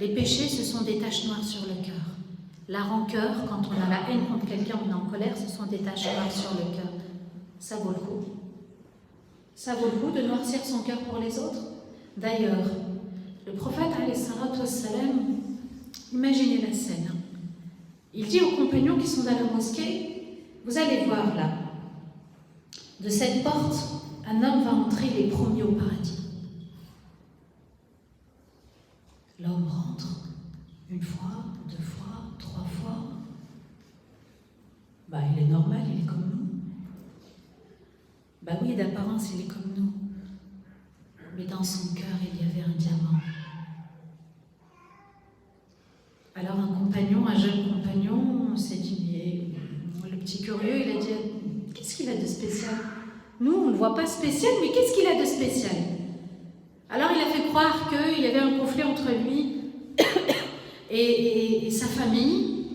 Les péchés, ce sont des taches noires sur le cœur. La rancœur, quand on a la haine contre quelqu'un, on est en colère, ce sont des taches noires sur le cœur. Ça vaut le coup. Ça vaut le coup de noircir son cœur pour les autres. D'ailleurs, le prophète, alayhi salatu wassalam, imaginez la scène. Il dit aux compagnons qui sont dans la mosquée, vous allez voir là, de cette porte, un homme va entrer, il est promis au paradis. L'homme rentre une fois, deux fois, trois fois. Il est normal, il est comme nous. Oui, d'apparence, il est comme nous. Mais dans son cœur, il y avait un diamant. Alors un jeune compagnon s'est dit, mais le petit curieux, il a dit, qu'est-ce qu'il a de spécial? Nous, on ne le voit pas spécial, mais qu'est-ce qu'il a de spécial? Alors il a fait croire qu'il y avait un conflit entre lui et sa famille.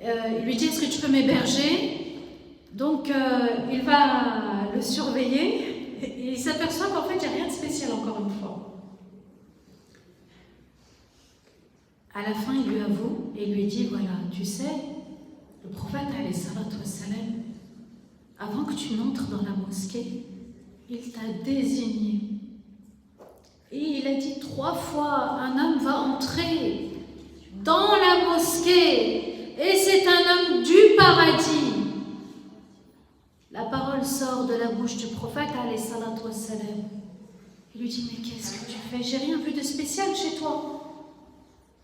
Il lui dit, est-ce que tu peux m'héberger? Donc il va le surveiller et il s'aperçoit qu'en fait il n'y a rien de spécial encore une fois. À la fin, il lui avoue et lui dit, voilà, tu sais, le prophète alayhi salatu wassalam, avant que tu n'entres dans la mosquée, il t'a désigné. Et il a dit 3 fois, un homme va entrer dans la mosquée et c'est un homme du paradis. La parole sort de la bouche du prophète alayhi salatu wassalam. Il lui dit, mais qu'est-ce que tu fais? J'ai rien vu de spécial chez toi.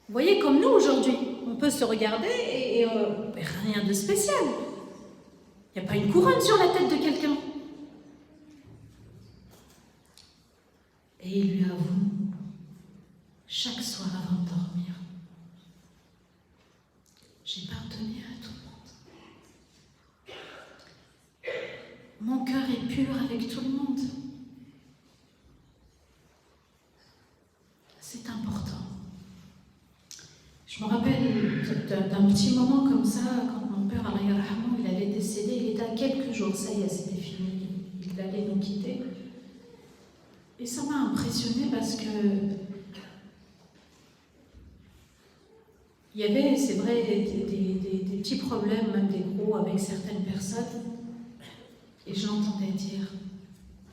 Vous voyez, comme nous aujourd'hui, on peut se regarder et rien de spécial. Il n'y a pas une couronne sur la tête de quelqu'un. Et il lui avoue, chaque soir avant de dormir, j'ai pardonné à tout le monde. Mon cœur est pur avec tout le monde. C'est important. Je me rappelle d'un petit moment comme ça, quand mon père, Allah yarhamou, il allait décéder, il était à quelques jours, ça y est, c'était fini, il allait nous quitter. Et ça m'a impressionnée parce que Il y avait, c'est vrai, des petits problèmes, même des gros, avec certaines personnes. Et je l'entendais dire,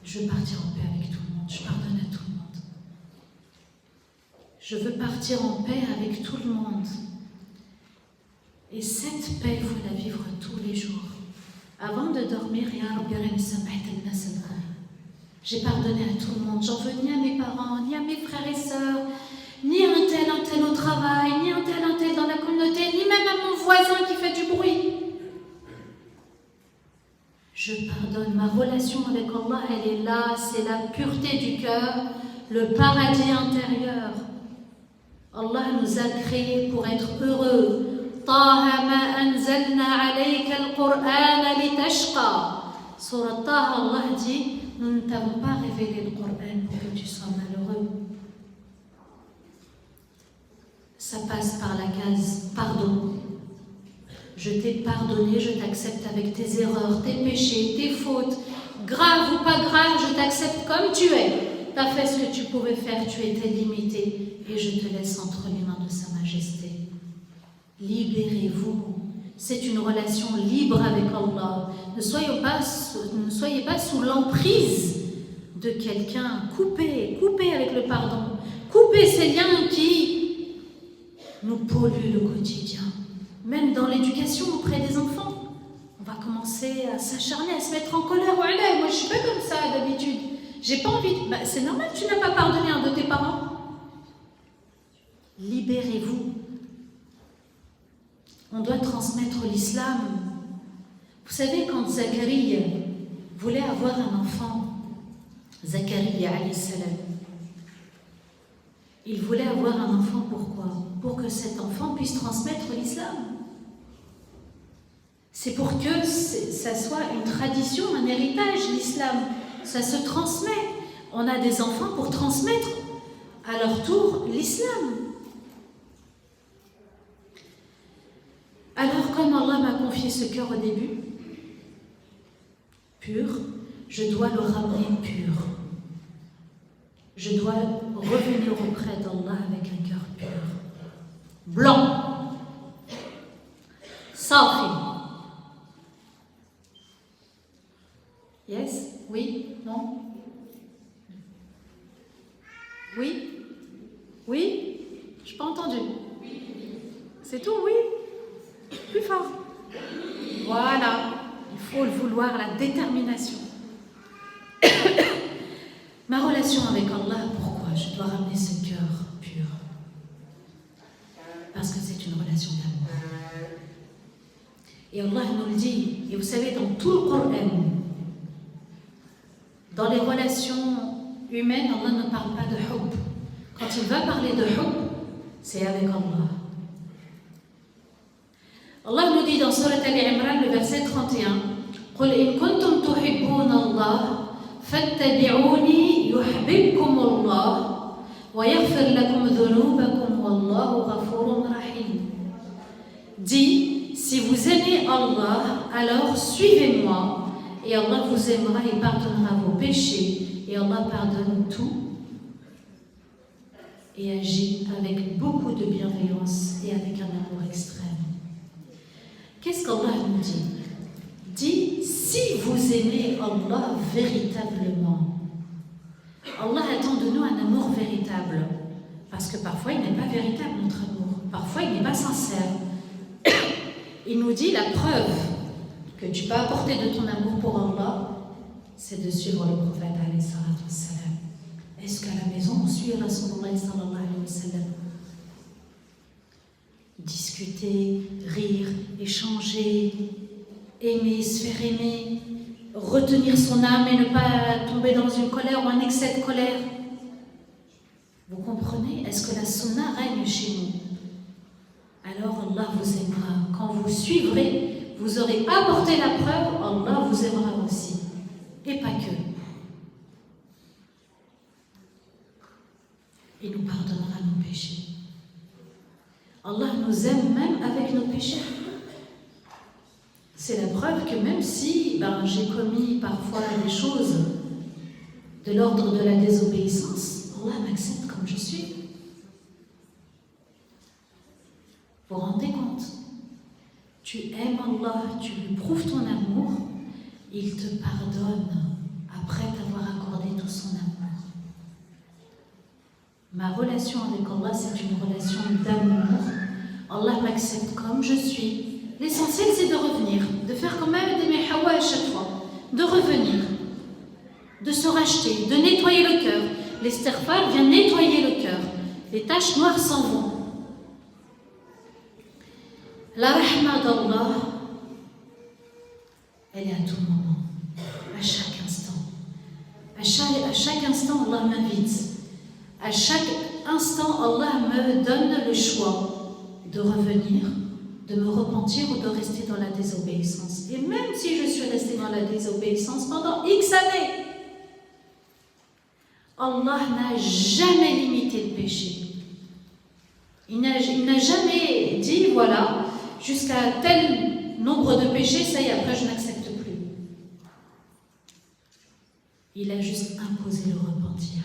je veux partir en paix avec tout le monde, je pardonne à tout le monde. Je veux partir en paix avec tout le monde. Et cette paix, il faut la vivre tous les jours. Avant de dormir, j'ai pardonné à tout le monde. J'en veux ni à mes parents, ni à mes frères et sœurs, ni à un tel au travail, ni à un tel dans la communauté, ni même à mon voisin qui fait du bruit. Je pardonne. Ma relation avec Allah, elle est là, c'est la pureté du cœur, le paradis intérieur. Allah nous a créés pour être heureux. Taha ma anzalna alayka al-Qur'an litashqa. Surah Taha, Allah dit, nous ne t'avons pas révélé le Coran pour que tu sois malheureux. Ça passe par la case pardon. Je t'ai pardonné, je t'accepte avec tes erreurs, tes péchés, tes fautes, graves ou pas graves, je t'accepte comme tu es. Tu as fait ce que tu pouvais faire, tu étais limité et je te laisse entre les mains de Sa Majesté. Libérez-vous. C'est une relation libre avec Allah. Ne soyez pas sous l'emprise de quelqu'un. Coupez avec le pardon. Coupez ces liens qui nous polluent le quotidien. Même dans l'éducation auprès des enfants. On va commencer à s'acharner, à se mettre en colère. Voilà, moi je suis pas comme ça d'habitude. J'ai pas envie. C'est normal, tu n'as pas pardonné à un de tes parents. Libérez-vous. On doit transmettre l'islam. Vous savez, quand Zacharie voulait avoir un enfant, Zacharie alayhi salam, il voulait avoir un enfant, pourquoi? Pour que cet enfant puisse transmettre l'islam. C'est pour que ça soit une tradition, un héritage, l'islam. Ça se transmet. On a des enfants pour transmettre à leur tour l'islam. Alors, comme Allah m'a confié ce cœur au début, pur, je dois le ramener pur. Je dois revenir auprès d'Allah avec un cœur pur. Blanc. Safi. Yes? Oui? Non? Oui? Oui? Je n'ai pas entendu. C'est tout, oui? Plus fort. Voilà. Il faut le vouloir, la détermination. Ma relation avec Allah, pourquoi je dois ramener ce cœur pur? Parce que c'est une relation d'amour. Et Allah nous le dit. Et vous savez, dans tout le Coran, dans les relations humaines, Allah ne parle pas de hub. Quand il va parler de hub, c'est avec Allah. Allah nous dit dans Surat Al-Imran, le verset 31, قُلْ إِن كُنْتُمْ تُحِبُّونَ اللَّهَ فَاتَّبِعُونِي يُحْبِبْكُمُ اللَّهُ وَيَغْفِرْ لَكُمْ ذُنُوبَكُمْ وَاللَّهُ غَفُورٌ رَحِيمٌ. Dis, si vous aimez Allah, alors suivez-moi, et Allah vous aimera et pardonnera vos péchés, et Allah pardonne tout, et agit avec beaucoup de bienveillance et avec un amour extrême. Qu'est-ce qu'Allah nous dit? Dit, si vous aimez Allah véritablement, Allah attend de nous un amour véritable. Parce que parfois, il n'est pas véritable, notre amour. Parfois, il n'est pas sincère. Il nous dit, la preuve que tu peux apporter de ton amour pour Allah, c'est de suivre le prophète, alayhi salatu wassalam. Est-ce qu'à la maison, on suit Rasulullah sallallahu alayhi wa sallam? Discuter, rire, échanger, aimer, se faire aimer, retenir son âme et ne pas tomber dans une colère ou un excès de colère. Vous comprenez? Est-ce que la sunna règne chez nous? Alors Allah vous aimera. Quand vous suivrez, vous aurez apporté la preuve, Allah vous aimera aussi. Et pas que. Il nous pardonnera nos péchés. Allah nous aime même avec nos péchés. C'est la preuve que même si j'ai commis parfois des choses de l'ordre de la désobéissance, Allah m'accepte comme je suis. Vous tu aimes Allah, tu lui prouves ton amour, il te pardonne après t'avoir accordé tout son amour. Ma relation avec Allah, c'est une relation d'amour. Allah m'accepte comme je suis. L'essentiel, c'est de revenir, de faire comme Adam et Hawa à chaque fois, de revenir, de se racheter, de nettoyer le cœur. L'istighfar vient nettoyer le cœur. Les taches noires s'en vont. La rahma d'Allah, elle est à tout moment, à chaque instant. À chaque instant, Allah m'invite. À chaque instant, Allah me donne le choix de revenir, de me repentir ou de rester dans la désobéissance. Et même si je suis restée dans la désobéissance pendant X années, Allah n'a jamais limité le péché. Il n'a jamais dit, voilà, jusqu'à tel nombre de péchés, ça y est, après je n'accepte plus. Il a juste imposé le repentir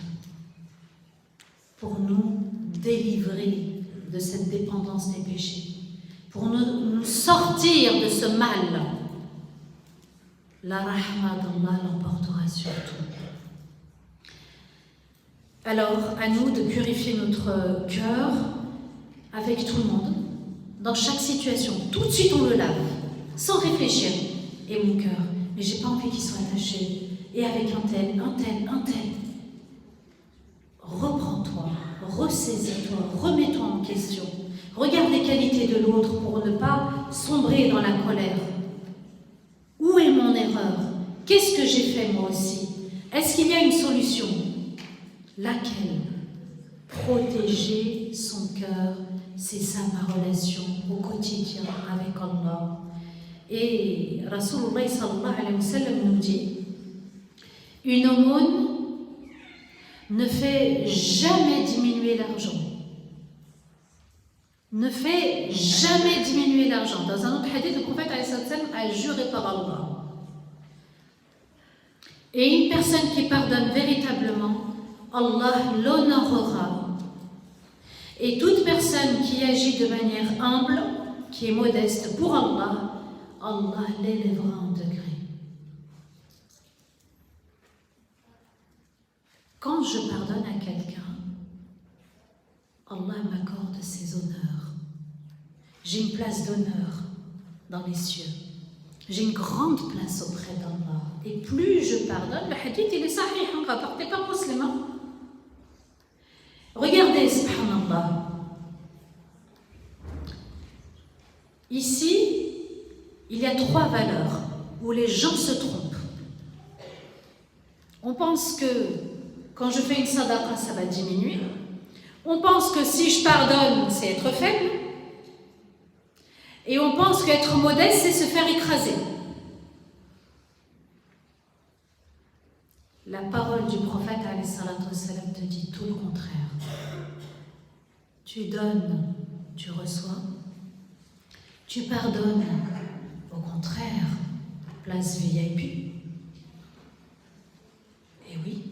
pour nous délivrer de cette dépendance des péchés, pour nous sortir de ce mal. La rahma d'Allah l'emportera sur tout. Alors, à nous de purifier notre cœur avec tout le monde, dans chaque situation. Tout de suite, on le lave, sans réfléchir. Et mon cœur, mais j'ai pas envie qu'il soit attaché. Et avec un tel. Reprends-toi, ressaisis-toi, remets-toi en question. Regarde les qualités de l'autre pour ne pas sombrer dans la colère. Où est mon erreur? Qu'est-ce que j'ai fait moi aussi? Est-ce qu'il y a une solution? Laquelle? Protéger son cœur, c'est ça ma relation au quotidien avec Allah. Et Rasulullah sallallahu alayhi wa sallam nous dit, une aumône ne fait jamais diminuer l'argent. Ne fait jamais diminuer l'argent. Dans un autre hadith, le prophète a juré par Allah. Et une personne qui pardonne véritablement, Allah l'honorera. Et toute personne qui agit de manière humble, qui est modeste pour Allah, Allah l'élèvera en degré. Quand je pardonne à quelqu'un, Allah m'accorde ses honneurs. J'ai une place d'honneur dans les cieux. J'ai une grande place auprès d'Allah. Et plus je pardonne, le hadith il est sahih, rapporté par musulman. Regardez, subhanallah. Ici, il y a 3 valeurs où les gens se trompent. On pense que quand je fais une sadaqa, ça va diminuer. On pense que si je pardonne, c'est être faible. Et on pense qu'être modeste, c'est se faire écraser. La parole du prophète alayhi salatu wassalam te dit tout le contraire. Tu donnes, tu reçois. Tu pardonnes, au contraire, place VIP. Et oui,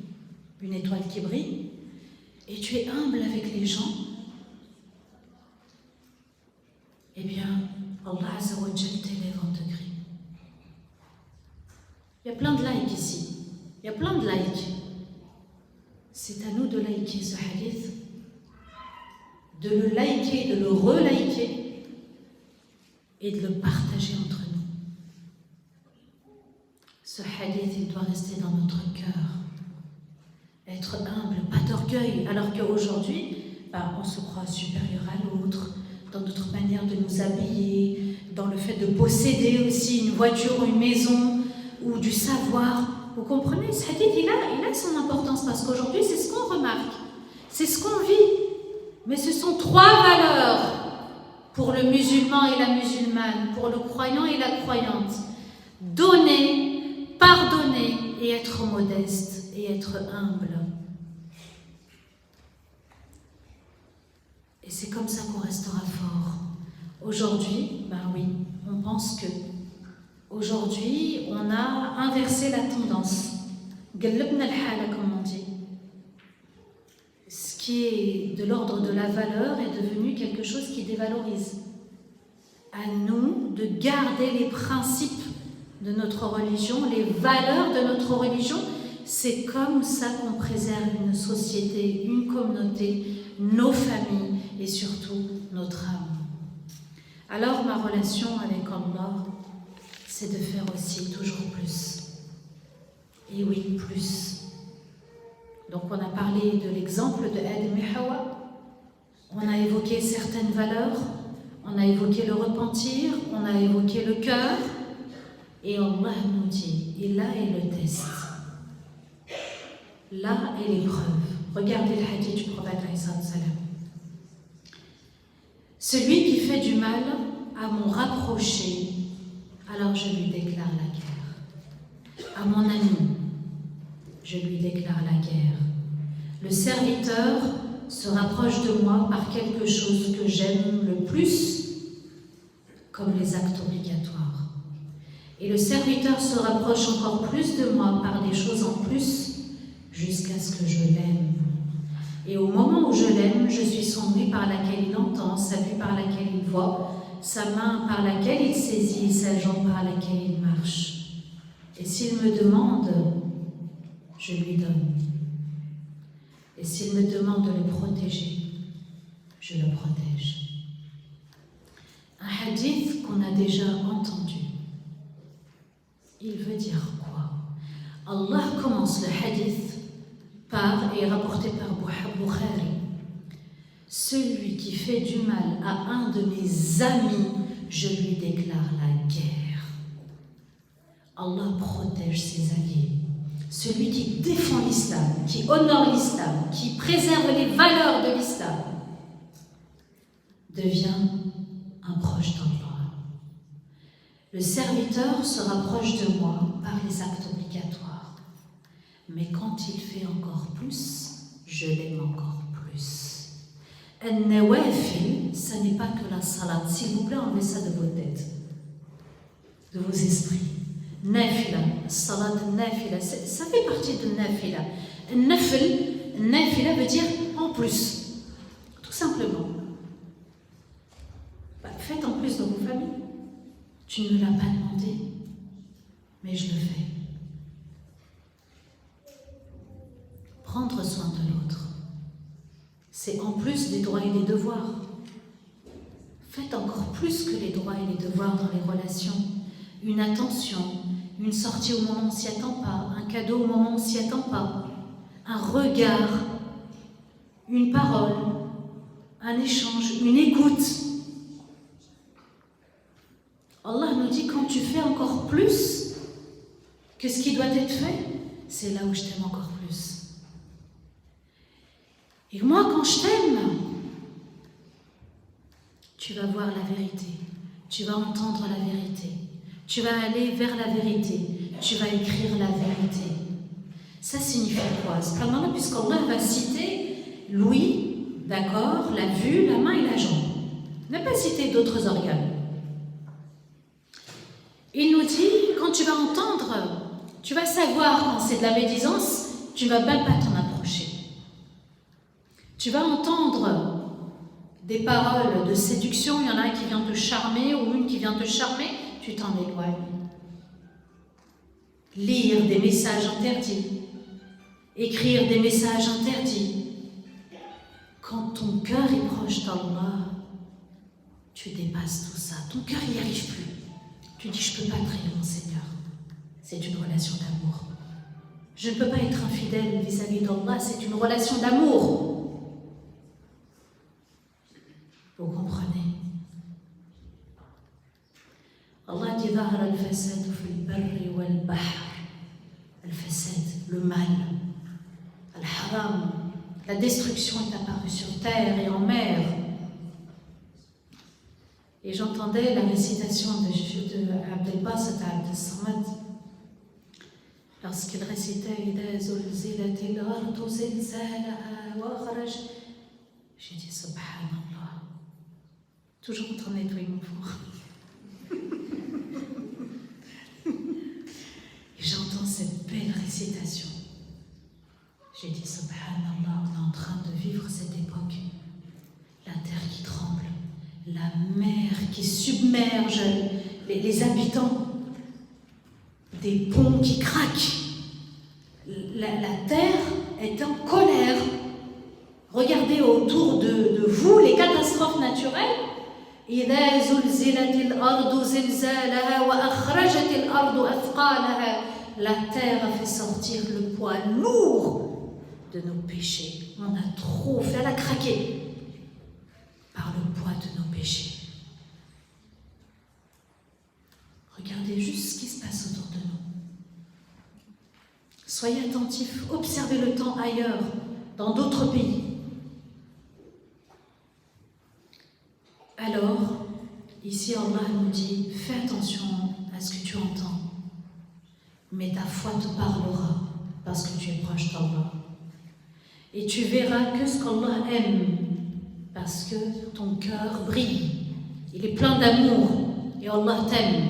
une étoile qui brille. Et tu es humble avec les gens. Eh bien, Allah Azza wa Jalla t'élève en degré. Il y a plein de likes ici. Il y a plein de likes. C'est à nous de liker ce hadith, de le liker, de le reliker et de le partager entre nous. Ce hadith, il doit rester dans notre cœur. Être humble, pas d'orgueil, alors qu'aujourd'hui, on se croit supérieur à l'autre, dans notre manière de nous habiller, dans le fait de posséder aussi une voiture ou une maison, ou du savoir. Vous comprenez, ce hadith, il a son importance, parce qu'aujourd'hui, c'est ce qu'on remarque, c'est ce qu'on vit. Mais ce sont 3 valeurs pour le musulman et la musulmane, pour le croyant et la croyante. Donner, pardonner et être modeste et être humble. Et c'est comme ça qu'on restera fort. Aujourd'hui, oui, on pense que aujourd'hui, on a inversé la tendance. Gallabna al-hala, comme on dit. Ce qui est de l'ordre de la valeur est devenu quelque chose qui dévalorise. à nous de garder les principes de notre religion, les valeurs de notre religion. C'est comme ça qu'on préserve une société, une communauté, nos familles et surtout notre âme. Alors ma relation avec Allah, c'est de faire aussi toujours plus. Et oui, plus. Donc on a parlé de l'exemple de Adam et Hawa, on a évoqué certaines valeurs, on a évoqué le repentir, on a évoqué le cœur, et Allah nous dit, et là est le test, là est l'épreuve. Regardez le hadith du prophète sallallahu alayhi wa sallam. Celui qui fait du mal à mon rapproché, alors je lui déclare la guerre. À mon ami, je lui déclare la guerre. Le serviteur se rapproche de moi par quelque chose que j'aime le plus, comme les actes obligatoires. Et le serviteur se rapproche encore plus de moi par des choses en plus, jusqu'à ce que je l'aime. Et au moment où je l'aime, je suis son nez par laquelle il entend, sa vue par laquelle il voit, sa main par laquelle il saisit, sa jambe par laquelle il marche. Et s'il me demande, je lui donne. Et s'il me demande de le protéger, je le protège. Un hadith qu'on a déjà entendu. Il veut dire quoi? Allah commence le hadith par, et rapporté par Bukhari, celui qui fait du mal à un de mes amis, je lui déclare la guerre. Allah protège ses alliés. Celui qui défend l'islam, qui honore l'islam, qui préserve les valeurs de l'islam, devient un proche d'Allah. Le serviteur se rapproche de moi par les actes obligatoires. Mais quand il fait encore plus, je l'aime encore plus. Al-Nawafil, ça n'est pas que la salat. S'il vous plaît, enlevez ça de vos têtes, de vos esprits. Nafila, salat nafila, ça fait partie de nafila. Nafila veut dire en plus, tout simplement. Faites en plus dans vos familles. Tu ne me l'as pas demandé, mais je le fais. Prendre soin de l'autre, c'est en plus des droits et des devoirs. Faites encore plus que les droits et les devoirs dans les relations. Une attention, une sortie au moment où on ne s'y attend pas, un cadeau au moment où on ne s'y attend pas, un regard, une parole, un échange, une écoute. Allah nous dit, quand tu fais encore plus que ce qui doit être fait, c'est là où je t'aime encore plus. Et moi, quand je t'aime, tu vas voir la vérité, tu vas entendre la vérité, tu vas aller vers la vérité, tu vas écrire la vérité. Ça signifie quoi? Subhanallah, puisqu'Allah va citer l'ouïe, d'accord, la vue, la main et la jambe. Il n'a pas cité d'autres organes. Il nous dit, quand tu vas entendre, tu vas savoir quand c'est de la médisance, tu ne vas même pas t'en approcher. Tu vas entendre des paroles de séduction, il y en a un qui vient te charmer ou une qui vient te charmer, tu t'en éloignes. Lire des messages interdits, écrire des messages interdits. Quand ton cœur est proche d'Allah, tu dépasses tout ça. Ton cœur n'y arrive plus. Tu dis, je ne peux pas trahir mon Seigneur. C'est une relation d'amour. Je ne peux pas être infidèle vis-à-vis d'Allah, c'est une relation d'amour. Vous comprenez? Allah dit ظهر الفساد في البر والبحر. Al-fasad, le mal, al-haram, la destruction est apparue sur terre et en mer. Et j'entendais la récitation de Abdel Basit Abdel Samad lorsqu'il récitait إذا زلزلت الأرض زلزالها وأخرج. J'ai dit Subhanallah. Toujours en train de nettoyer mon four. Et j'entends cette belle récitation. J'ai dit Subhanallah, on est en train de vivre cette époque. La terre qui tremble, la mer qui submerge les habitants, des ponts qui craquent. La terre est en colère. Regardez autour de vous les catastrophes naturelles. إذا زلزلت الأرض زلزالها وأخرجت الأرض أثقالها. La terre a fait sortir le poids lourd de nos péchés. On a trop fait, elle a craqué par le poids de nos péchés. Regardez juste ce qui se passe autour de nous. Soyez attentifs, observez le temps ailleurs, dans d'autres pays. Alors, ici Allah nous dit, fais attention à ce que tu entends, mais ta foi te parlera parce que tu es proche d'Allah. Et tu verras que ce qu'Allah aime, parce que ton cœur brille, il est plein d'amour et Allah t'aime.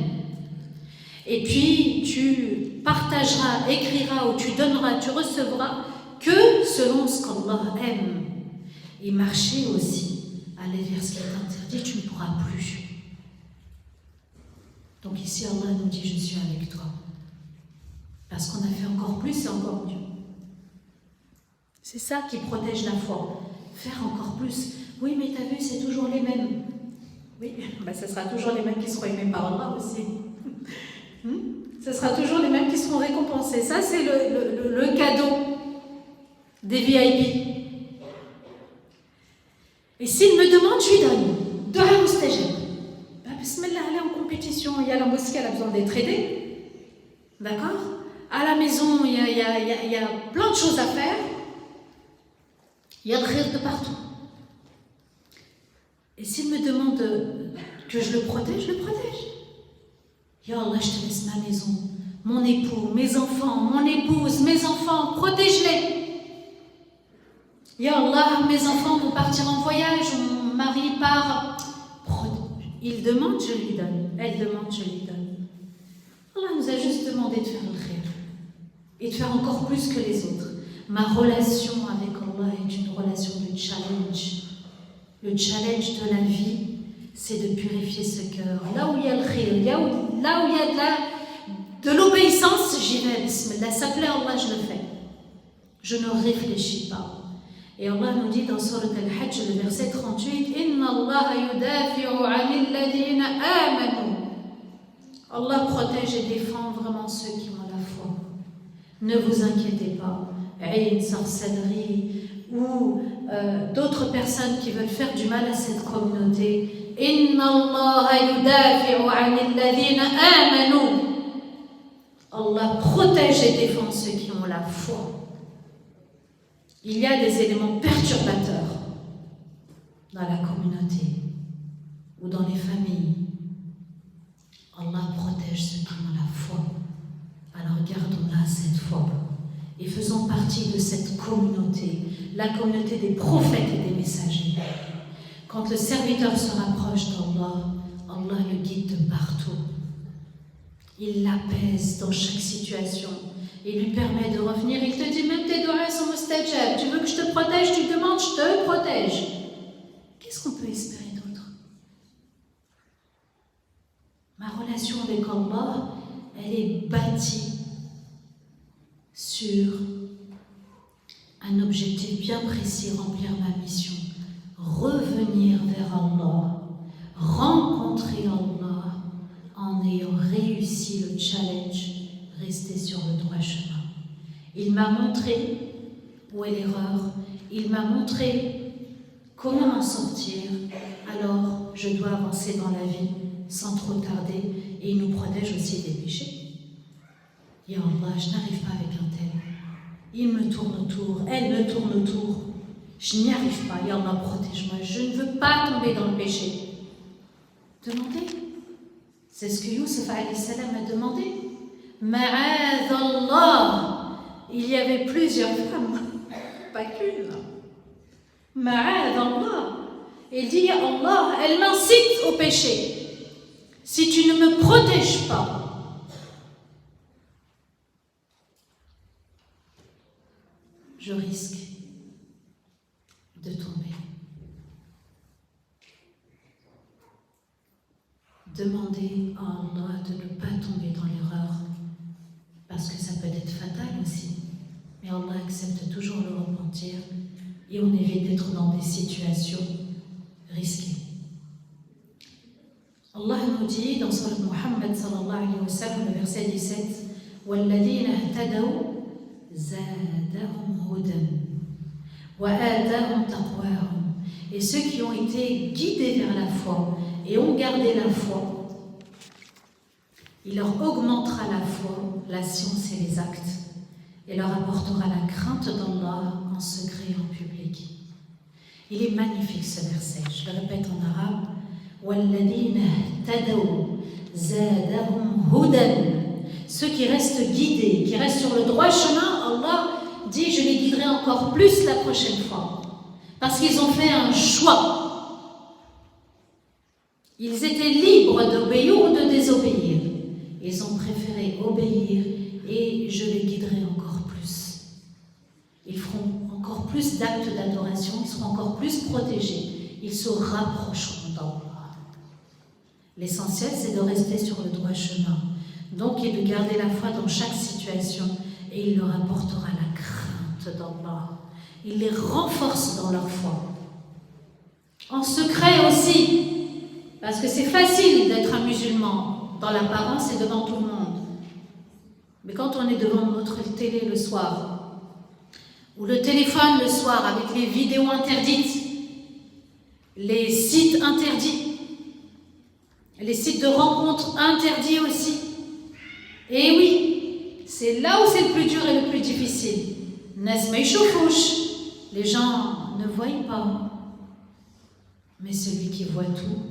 Et puis tu partageras, écriras ou tu donneras, tu recevras que selon ce qu'Allah aime. Et marcher aussi, aller vers ce qui est interdit, tu ne pourras plus. Donc ici Allah nous dit, je suis avec toi. Parce qu'on a fait encore plus et encore mieux. C'est ça qui protège la foi. Faire encore plus. Oui, mais tu as vu, c'est toujours les mêmes. Oui, ce sera toujours les mêmes qui seront aimés par Allah aussi. Ce sera toujours les mêmes qui seront récompensés. Ça, c'est le cadeau des VIP. Et s'il me demande, je lui donne. Dua mustajab. Bismillah, elle est en compétition. Il y a la mosquée, elle a besoin d'être aidée. D'accord? À la maison, il y a plein de choses à faire. Il y a le khir de partout. Et s'il me demande que je le protège, je le protège. Ya Allah, je te laisse ma maison, mon époux, mes enfants, mon épouse, mes enfants, protège-les. Ya Allah, mes enfants vont partir en voyage, mon mari part. Il demande, je lui donne. Elle demande, je lui donne. Allah nous a juste demandé de faire le khir et de faire encore plus que les autres. Ma relation avec Allah est une relation de challenge. Le challenge de la vie, c'est de purifier ce cœur. Là où il y a le khir, là où il y a de l'obéissance, j'y vais, bismillah. Ça plaît Allah, je le fais. Je ne réfléchis pas. Et Allah nous dit dans Surat Al-Hajj, le verset 38, Inna Allah yudafi'u 'anil ladhina amanu. Allah protège et défend vraiment ceux qui ont la foi. Ne vous inquiétez pas. Une sorcellerie ou d'autres personnes qui veulent faire du mal à cette communauté. Inna Allah yudafi'u 'anil ladhina amanu. Allah protège et défend ceux qui ont la foi. Il y a des éléments perturbateurs dans la communauté ou dans les familles. Allah protège ceux qui ont la foi. Alors gardons-la cette foi et faisons partie de cette communauté, la communauté des prophètes et des messagers. Quand le serviteur se rapproche d'Allah, Allah le guide de partout. Il l'apaise dans chaque situation. Il lui permet de revenir. Il te dit, même tes doigts sont mustajab. Tu veux que je te protège, tu demandes, je te protège. Qu'est-ce qu'on peut espérer d'autre? Ma relation avec Allah, elle est bâtie sur un objectif bien précis, remplir ma mission. Revenir vers Allah, rencontrer Allah en ayant réussi le challenge, rester sur le droit chemin. Il m'a montré où est l'erreur, il m'a montré comment m'en sortir, alors je dois avancer dans la vie sans trop tarder, et il nous protège aussi des péchés. Ya Allah, je n'arrive pas avec un tel. Il me tourne autour, elle me tourne autour. Je n'y arrive pas. Ya Allah, protège-moi. Je ne veux pas tomber dans le péché. Demandez. C'est ce que Youssef alayhi salam a demandé. Ma'ad Allah. Il y avait plusieurs femmes, pas qu'une. Ma'ad Allah. Il dit, Ya Allah, elle m'incite au péché. Si tu ne me protèges pas, je risque de tomber. demandez à Allah de ne pas tomber dans l'erreur, parce que ça peut être fatal aussi. Mais Allah accepte toujours le repentir et on évite d'être dans des situations risquées. Allah nous dit dans Surat Muhammad sallallahu alayhi wa sallam, le verset 17, وَالَّذِينَ اهْتَدَوْا زَادَهُمْ هُدًى وَآتَاهُمْ تَقْوَاهُمْ. Et ceux qui ont été guidés vers la foi et ont gardé la foi, il leur augmentera la foi, la science et les actes, et leur apportera la crainte d'Allah en secret et en public. Il est magnifique ce verset, je le répète en arabe. وَالَّذِينَ اهْتَدَوْا زَادَهُمْ هُدًى. Ceux qui restent guidés, qui restent sur le droit chemin, Allah dit je les guiderai encore plus la prochaine fois. Parce qu'ils ont fait un choix. Ils étaient libres d'obéir ou de désobéir. Ils ont préféré obéir et je les guiderai encore plus. Ils feront encore plus d'actes d'adoration, ils seront encore plus protégés. Ils se rapprocheront d'Allah. L'essentiel, c'est de rester sur le droit chemin. Donc, et de garder la foi dans chaque situation. Et il leur apportera la crainte d'Allah. Il les renforce dans leur foi. En secret aussi. Parce que c'est facile d'être un musulman dans l'apparence et devant tout le monde. Mais quand on est devant notre télé le soir, ou le téléphone le soir avec les vidéos interdites, les sites interdits, les sites de rencontres interdits aussi. Et oui, c'est là où c'est le plus dur et le plus difficile. Les gens ne voient pas. Mais celui qui voit tout,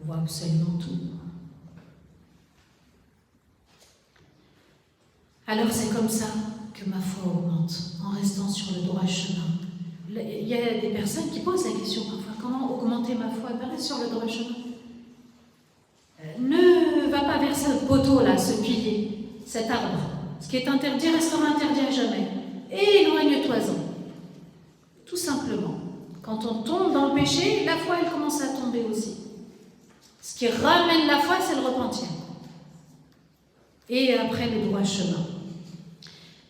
voit absolument tout. Alors c'est comme ça que ma foi augmente, en restant sur le droit chemin. Il y a des personnes qui posent la question parfois, comment augmenter ma foi? Reste sur le droit chemin. Ne va pas vers ce poteau-là, ce pilier, cet arbre. Ce qui est interdit restera interdit à jamais. Et éloigne-toi-en. Tout simplement. Quand on tombe dans le péché, la foi, elle commence à tomber aussi. Ce qui ramène la foi, c'est le repentir. Et après, le droit chemin.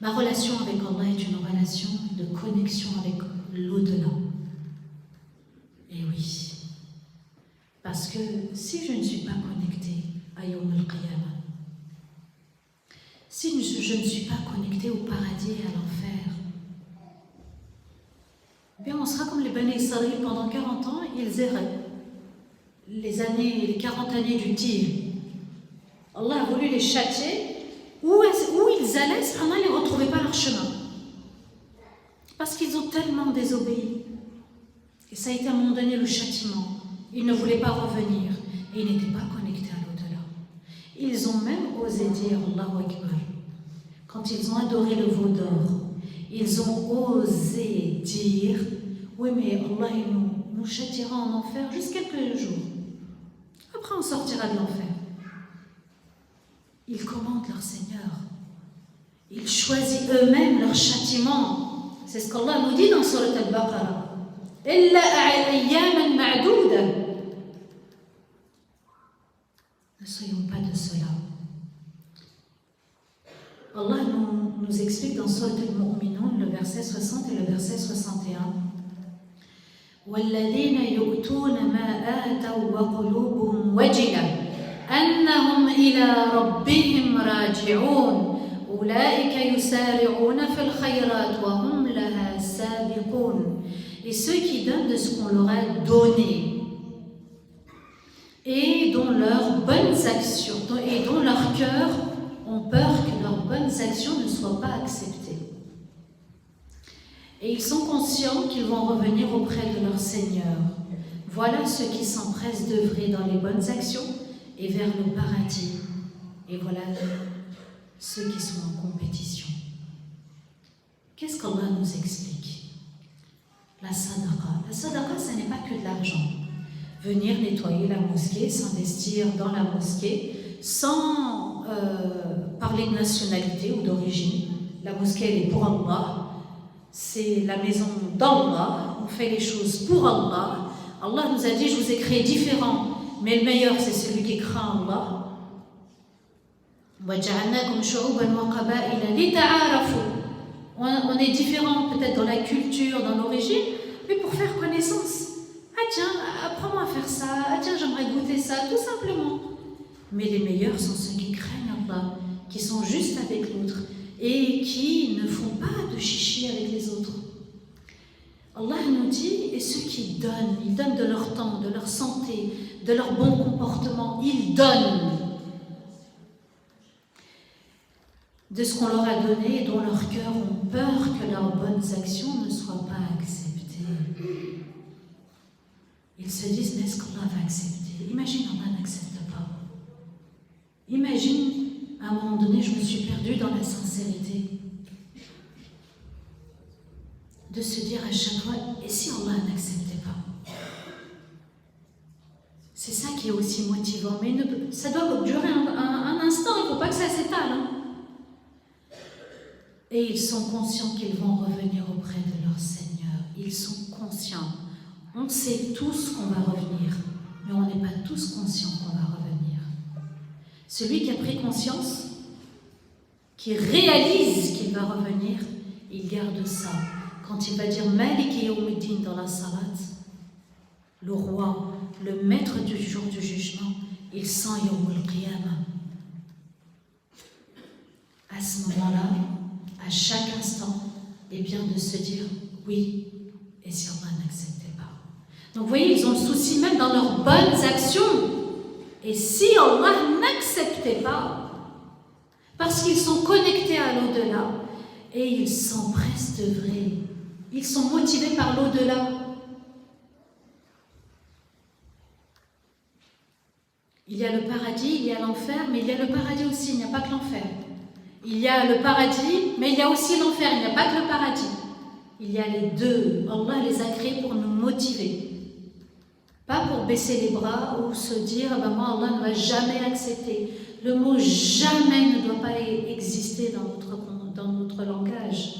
Ma relation avec Allah est une relation de connexion avec l'au-delà. Et oui. Parce que si je ne suis pas connectée à Yawm al-Qiyamah, si je ne suis pas connectée au paradis et à l'enfer, eh bien on sera comme les Bani Israël pendant 40 ans, ils erraient. Les 40 années du tir. Allah a voulu les châtier. Où ils allaient, cependant, ils ne retrouvaient pas leur chemin. Parce qu'ils ont tellement désobéi. Et ça a été à un moment donné le châtiment. Ils ne voulaient pas revenir. Et ils n'étaient pas connectés à l'au-delà. Ils ont même osé dire Allahu Akbar. Quand ils ont adoré le veau d'or, ils ont osé dire oui, mais Allah nous châtiera en enfer juste quelques jours. Après, on sortira de l'enfer. Ils commandent leur Seigneur. Ils choisissent eux-mêmes leur châtiment. C'est ce qu'Allah nous dit dans Surat Al-Baqarah. إِلَّا أَيَّامًا مَعْدُودًا. Ne soyons pas de cela. Allah nous explique dans Surat Al-Mu'minun, le verset 60 et le verset 61. وَالَّذِينَ يُؤْتُونَ مَا آتَوْا وَقُلُوبُهُمْ وَجِلَةٌ أنهم إلى ربهم راجعون أولئك يسارعون في الخيرات وهم لها سابقون. Et ceux qui donnent de ce qu'on leur a donné et dont leurs bonnes actions et dont leur cœur ont peur que leurs bonnes actions ne soient pas acceptées. Et ils sont conscients qu'ils vont revenir auprès de leur Seigneur. Voilà ceux qui s'empressent d'œuvrer dans les bonnes actions et vers le paradis. Et voilà ceux qui sont en compétition. Qu'est-ce qu'Allah nous explique? La sadaqa. La sadaqa, ce n'est pas que de l'argent. Venir nettoyer la mosquée, s'investir dans la mosquée, sans parler de nationalité ou d'origine. La mosquée, elle est pour Allah. C'est la maison d'Allah. On fait les choses pour Allah. Allah nous a dit, je vous ai créé différents. mais le meilleur c'est celui qui craint Allah. On est différents peut-être dans la culture, dans l'origine, mais pour faire connaissance. Ah tiens, apprends-moi à faire ça, ah tiens, j'aimerais goûter ça, tout simplement. Mais les meilleurs sont ceux qui craignent Allah, qui sont juste avec l'autre et qui ne font pas de chichi avec les autres. Allah nous dit, et ceux qui donnent, ils donnent de leur temps, de leur santé, de leur bon comportement, ils donnent de ce qu'on leur a donné et dont leurs cœurs ont peur que leurs bonnes actions ne soient pas acceptées. Ils se disent, mais est-ce qu'Allah va accepter? Imagine, Allah n'accepte pas. Imagine, à un moment donné, je me suis perdue dans la sincérité. De se dire à chaque fois, et si Allah n'acceptait pas? C'est ça qui est aussi motivant, mais ça doit durer un instant, il ne faut pas que ça s'étale. Hein. Et ils sont conscients qu'ils vont revenir auprès de leur Seigneur. Ils sont conscients. On sait tous qu'on va revenir, mais on n'est pas tous conscients qu'on va revenir. Celui qui a pris conscience, qui réalise qu'il va revenir, il garde ça. Quand il va dire Maliki Yawmiddin dans la salat, le roi, le maître du jour du jugement, il sent Yawmul Qiyamah. À ce moment-là, à chaque instant, et bien de se dire oui, et si Allah n'acceptait pas. Donc vous voyez, ils ont le souci même dans leurs bonnes actions. Et si Allah n'acceptait pas, parce qu'ils sont connectés à l'au-delà, et ils s'empressent d'œuvrer, ils sont motivés par l'au-delà. Il y a le paradis, il y a l'enfer, mais il y a le paradis aussi, il n'y a pas que l'enfer. Il y a le paradis, mais il y a aussi l'enfer, il n'y a pas que le paradis. Il y a les deux. Allah les a créés pour nous motiver. Pas pour baisser les bras ou se dire ben moi Allah ne va jamais accepter. Le mot jamais ne doit pas exister dans notre langage.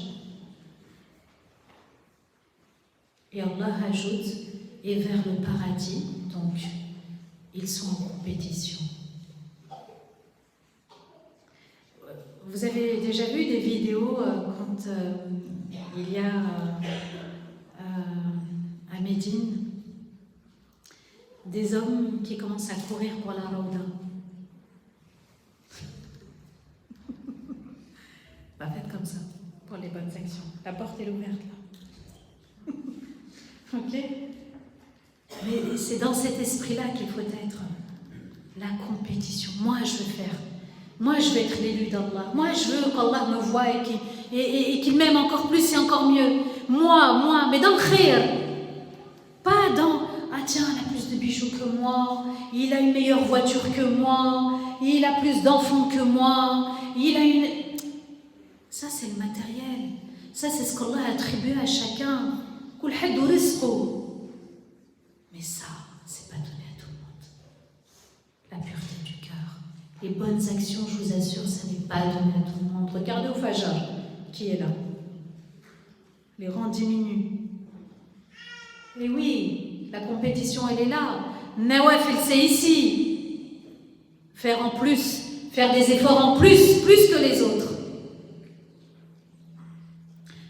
Et Allah ajoute et vers le paradis, donc ils sont en compétition. Vous avez déjà vu des vidéos quand il y a à Médine des hommes qui commencent à courir pour la Rawda. Bah, faites comme ça pour les bonnes actions. La porte est ouverte là. Ok? Mais c'est dans cet esprit-là qu'il faut être. La compétition. Moi, je veux faire. Moi, je veux être l'élu d'Allah. Moi, je veux qu'Allah me voie et qu'il m'aime encore plus et encore mieux. Moi, mais dans le khir. Pas dans, ah tiens, il a plus de bijoux que moi, il a une meilleure voiture que moi, il a plus d'enfants que moi, il a une... Ça, c'est le matériel. Ça, c'est ce qu'Allah a attribué à chacun. Mais ça, c'est pas donné à tout le monde. La pureté du cœur. Les bonnes actions, je vous assure, ça n'est pas donné à tout le monde. Regardez au Fajr, qui est là. Les rangs diminuent. Et oui, la compétition, elle est là. Nawafil, c'est ici. Faire en plus, faire des efforts en plus que les autres.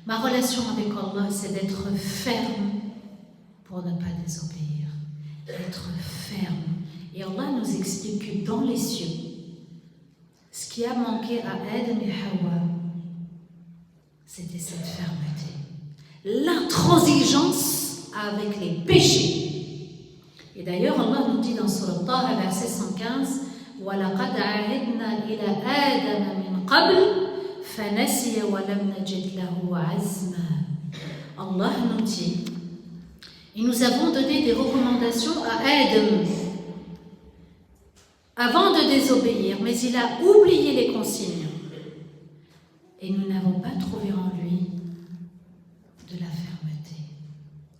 Ma relation avec Allah, c'est d'être ferme pour ne pas désobéir. Être ferme. Et Allah nous explique que dans les cieux, ce qui a manqué à Adam et Hawa, c'était cette fermeté. L'intransigeance avec les péchés. Et d'ailleurs, Allah nous dit dans Surah Taha, verset 115, وَلَقَدْ عَهِدْنَا إِلَى آدَمَ مِنْ قَبْلِ فَنَسِيَ وَلَمْ نَجِدْ لَهُ عَزْمًا. Allah nous dit, et nous avons donné des recommandations à Adam avant de désobéir, mais il a oublié les consignes. Et nous n'avons pas trouvé en lui de la fermeté,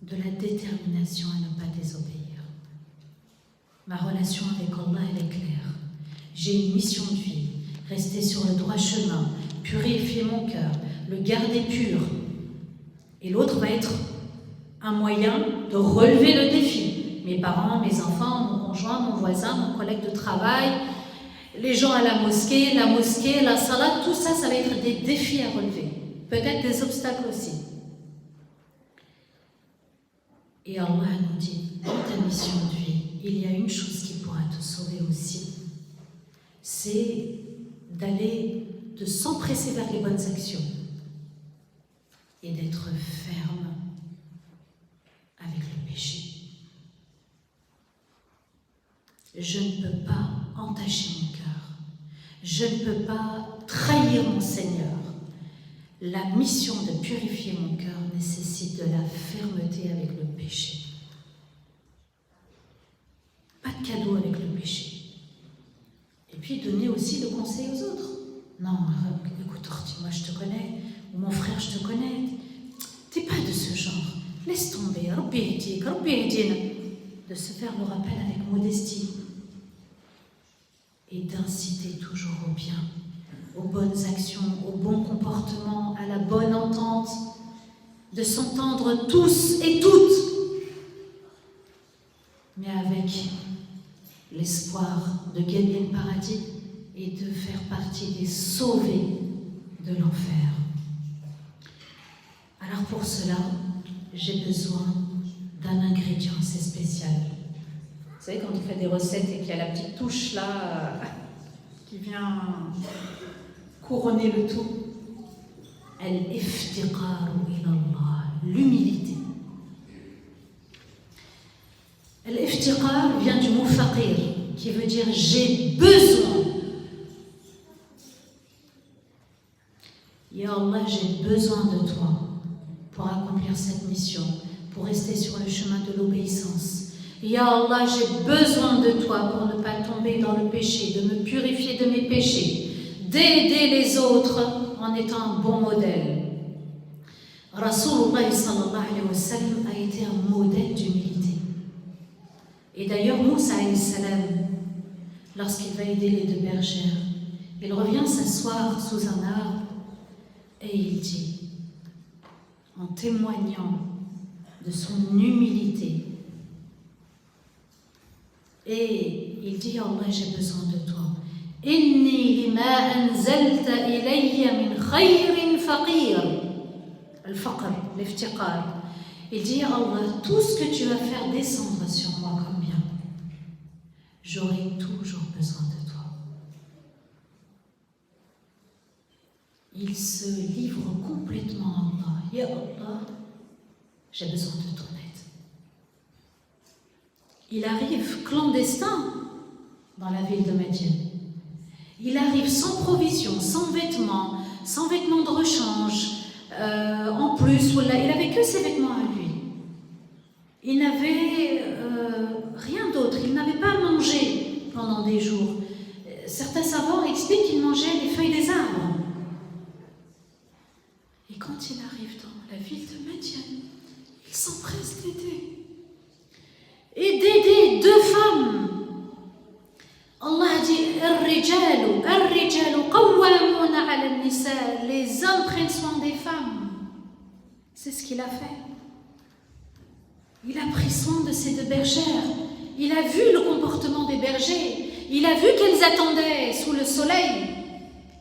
de la détermination à ne pas désobéir. Ma relation avec Allah, elle est claire. J'ai une mission de vie, rester sur le droit chemin, purifier mon cœur, le garder pur. Et l'autre va être un moyen de relever le défi, mes parents, mes enfants, mon conjoint, mon voisin, mon collègue de travail, les gens à la mosquée, la salat, tout ça, ça va être des défis à relever. Peut-être des obstacles aussi. Et Allah nous dit, dans ta mission de vie, il y a une chose qui pourra te sauver aussi. C'est de s'empresser vers les bonnes actions et d'être ferme avec le péché. Je ne peux pas entacher mon cœur. Je ne peux pas trahir mon Seigneur. La mission de purifier mon cœur nécessite de la fermeté avec le péché. Pas de cadeau avec le péché. Et puis donner aussi le conseil aux autres. Non, écoute, moi je te connais, ou mon frère je te connais. T'es pas de ce genre. Laisse tomber. De se faire le rappel avec modestie. Et d'inciter toujours au bien, aux bonnes actions, au bon comportement, à la bonne entente, de s'entendre tous et toutes, mais avec l'espoir de gagner le paradis et de faire partie des sauvés de l'enfer. Alors pour cela, j'ai besoin d'un ingrédient assez spécial. Vous savez, quand on fait des recettes et qu'il y a la petite touche là qui vient couronner le tout, al-iftiqaru ilallah, l'humilité. Al-iftiqar vient du mot faqir, qui veut dire j'ai besoin. Ya Allah, j'ai besoin de toi pour accomplir cette mission, pour rester sur le chemin de l'obéissance. Ya Allah, j'ai besoin de toi pour ne pas tomber dans le péché, de me purifier de mes péchés, d'aider les autres en étant un bon modèle. Rasulullah sallallahu alayhi wa sallam a été un modèle d'humilité. Et d'ailleurs, Moussa alayhi salam, lorsqu'il va aider les deux bergères, il revient s'asseoir sous un arbre et il dit, en témoignant de son humilité, et il dit, Allah, j'ai besoin de toi. Inni lima anzalta ilayya min khayrin faqir. Al-faqr, l'iftiqar. Il dit, Allah, tout ce que tu vas faire descendre sur moi comme bien, j'aurai toujours besoin de toi. Il se livre complètement à Allah. Ya Allah, j'ai besoin de ton aide. Il arrive clandestin dans la ville de Médiane. Il arrive sans provision, sans vêtements de rechange. En plus, il n'avait que ses vêtements à lui. Il n'avait rien d'autre. Il n'avait pas mangé pendant des jours. Certains savants expliquent qu'il mangeait les feuilles des arbres. Et quand il arrive dans la ville de Médiane, il s'empresse d'aider. Et d'aider deux femmes. Allah dit les hommes prennent soin des femmes. C'est ce qu'il a fait. Il a pris soin de ces deux bergères. Il a vu le comportement des bergers. Il a vu qu'elles attendaient sous le soleil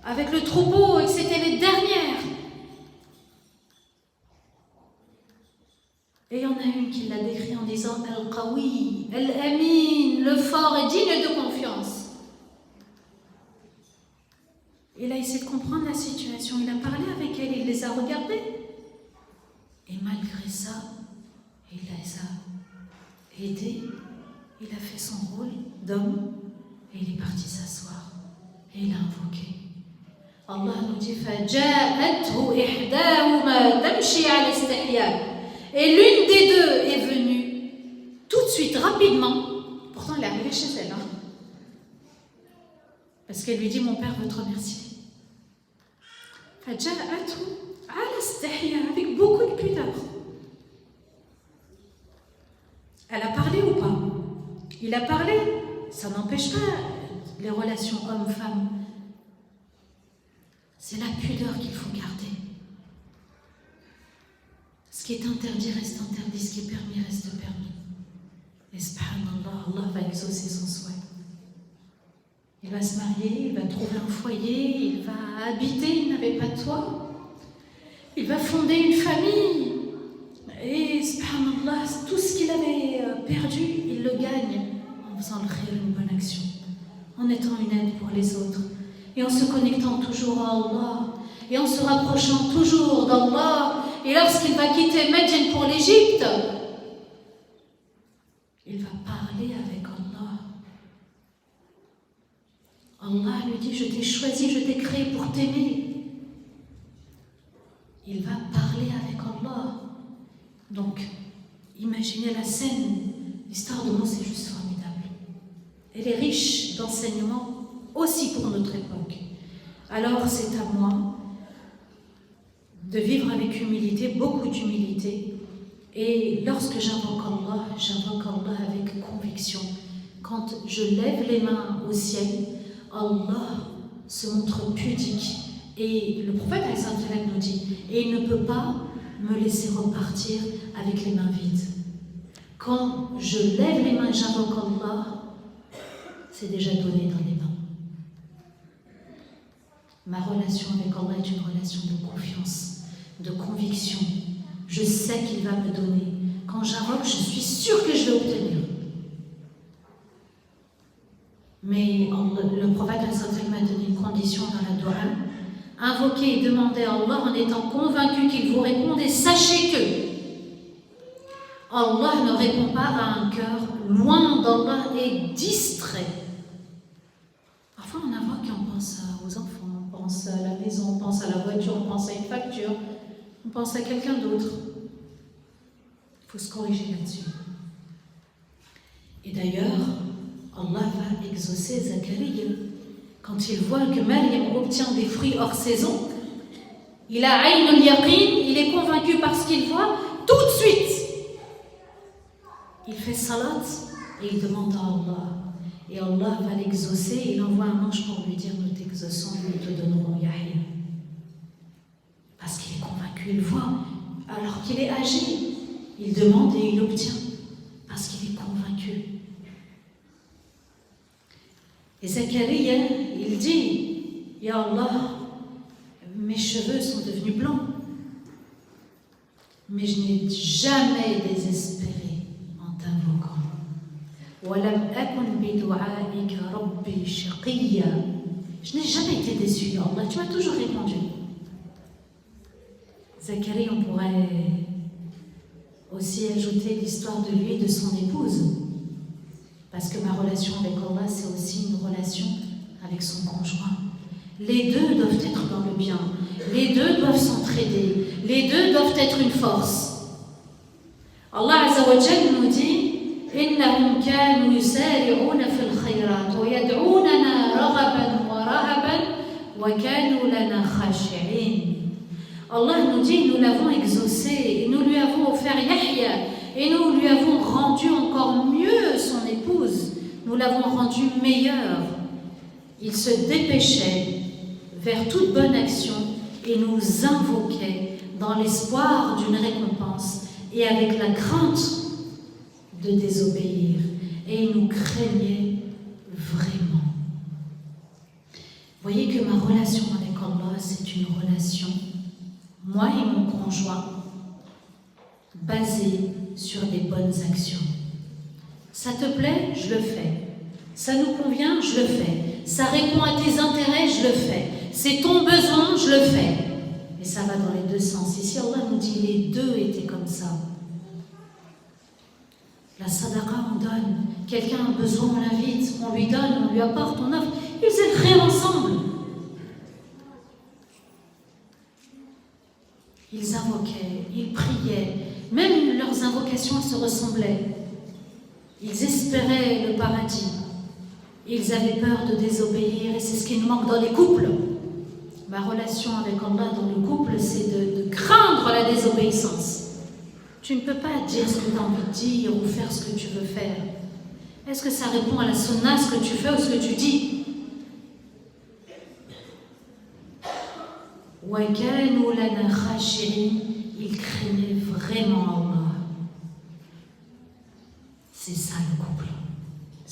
avec le troupeau et que c'était les dernières. Et il y en a une qui l'a décrit en disant Al-Qawi, Al-Amin, le fort et digne de confiance. Il a essayé de comprendre la situation, il a parlé avec elle, il les a regardées. Et malgré ça, il les a aidées, il a fait son rôle d'homme et il est parti s'asseoir. Et il a invoqué. Allah nous dit فَجَاءَتْهُ إِحْدَاهُمَا تَمْشِي عَلَى اسْتِحْيَاءٍ. Et l'une des deux est venue tout de suite, rapidement. Pourtant, elle est arrivée chez elle. Parce qu'elle lui dit, mon père veut te remercier. Avec beaucoup de pudeur. Elle a parlé ou pas? Il a parlé. Ça n'empêche pas les relations homme-femme. C'est la pudeur qu'il faut garder. Ce qui est interdit reste interdit, ce qui est permis reste permis. N'est-ce pas? Allah va exaucer son souhait. Il va se marier, il va trouver un foyer, il va habiter, il n'avait pas de toit. Il va fonder une famille. Et, subhanallah, tout ce qu'il avait perdu, il le gagne en faisant le khayr, une bonne action, en étant une aide pour les autres, et en se connectant toujours à Allah, et en se rapprochant toujours d'Allah. Et lorsqu'il va quitter Médine pour l'Égypte, il va parler avec Allah. Allah lui dit, je t'ai choisi, je t'ai créé pour t'aimer. Il va parler avec Allah. Donc, imaginez la scène. L'histoire de Moussa est juste formidable. Elle est riche d'enseignements aussi pour notre époque. Alors, c'est à moi de vivre avec humilité, beaucoup d'humilité. Et lorsque j'invoque Allah avec conviction. Quand je lève les mains au ciel, Allah se montre pudique. Et le prophète nous dit, et il ne peut pas me laisser repartir avec les mains vides. Quand je lève les mains et j'invoque Allah, c'est déjà donné dans les mains. Ma relation avec Allah est une relation de confiance, de conviction. Je sais qu'il va me donner. Quand j'invoque, je suis sûre que je vais obtenir. Mais le prophète m'a donné une condition dans la dua. Invoquez et demandez à Allah en étant convaincu qu'il vous répond, et sachez que Allah ne répond pas à un cœur loin d'Allah et distrait. Parfois on invoque et on pense aux enfants, on pense à la maison, on pense à la voiture, on pense à une facture, on pense à quelqu'un d'autre. Il faut se corriger là-dessus. Et d'ailleurs, Allah va exaucer Zacharia. Quand il voit que Maryam obtient des fruits hors saison, il a ayn al-yaqin, il est convaincu par ce qu'il voit, tout de suite. Il fait salat et il demande à Allah. Et Allah va l'exaucer, il envoie un ange pour lui dire, nous t'exauçons et nous te donnerons Yahya. Parce qu'il est convaincu, il voit, alors qu'il est âgé, il demande et il obtient, parce qu'il est convaincu. Et Zacharia, il dit, Ya Allah, mes cheveux sont devenus blancs, mais je n'ai jamais désespéré en t'invoquant. Je n'ai jamais été déçu, Ya Allah, tu m'as toujours répondu. Zacharia, on pourrait aussi ajouter l'histoire de lui et de son épouse. Parce que ma relation avec Allah, c'est aussi une relation avec son conjoint. Les deux doivent être dans le bien. Les deux doivent s'entraider. Les deux doivent être une force. Allah Azza wa Jalla nous dit إِنَّهُمْ كَانُوا يُسَارِعُونَ فِي الْخَيْرَاتِ وَيَدْعُونَنَا رَغَبًا وَرَهَبًا وَكَانُوا لَنَا خَاشِعِينَ. Allah nous dit, nous l'avons exaucé, et nous lui avons offert Yahya, et nous lui avons rendu encore mieux son épouse, nous l'avons rendu meilleure. Il se dépêchait vers toute bonne action et nous invoquait dans l'espoir d'une récompense et avec la crainte de désobéir. Et il nous craignait vraiment. Voyez que ma relation avec Allah, c'est une relation, moi et mon conjoint, basée sur des bonnes actions. Ça te plaît, je le fais. Ça nous convient, je le fais. Ça répond à tes intérêts, je le fais. C'est ton besoin, je le fais. Et ça va dans les deux sens. Ici, Allah nous dit, les deux étaient comme ça. La sadaqa, on donne. Quelqu'un a besoin, on l'invite, on lui donne, on lui apporte, on offre. Ils faisaient le khayr ensemble. Ils invoquaient, ils priaient. Même leurs invocations se ressemblaient. Ils espéraient le paradis. Ils avaient peur de désobéir, et c'est ce qui nous manque dans les couples. Ma relation avec Allah dans le couple, c'est de craindre la désobéissance. Tu ne peux pas dire ce que tu as envie de dire ou faire ce que tu veux faire. Est-ce que ça répond à la sunna, ce que tu fais ou ce que tu dis? Ils craignaient vraiment Allah. C'est ça le couple.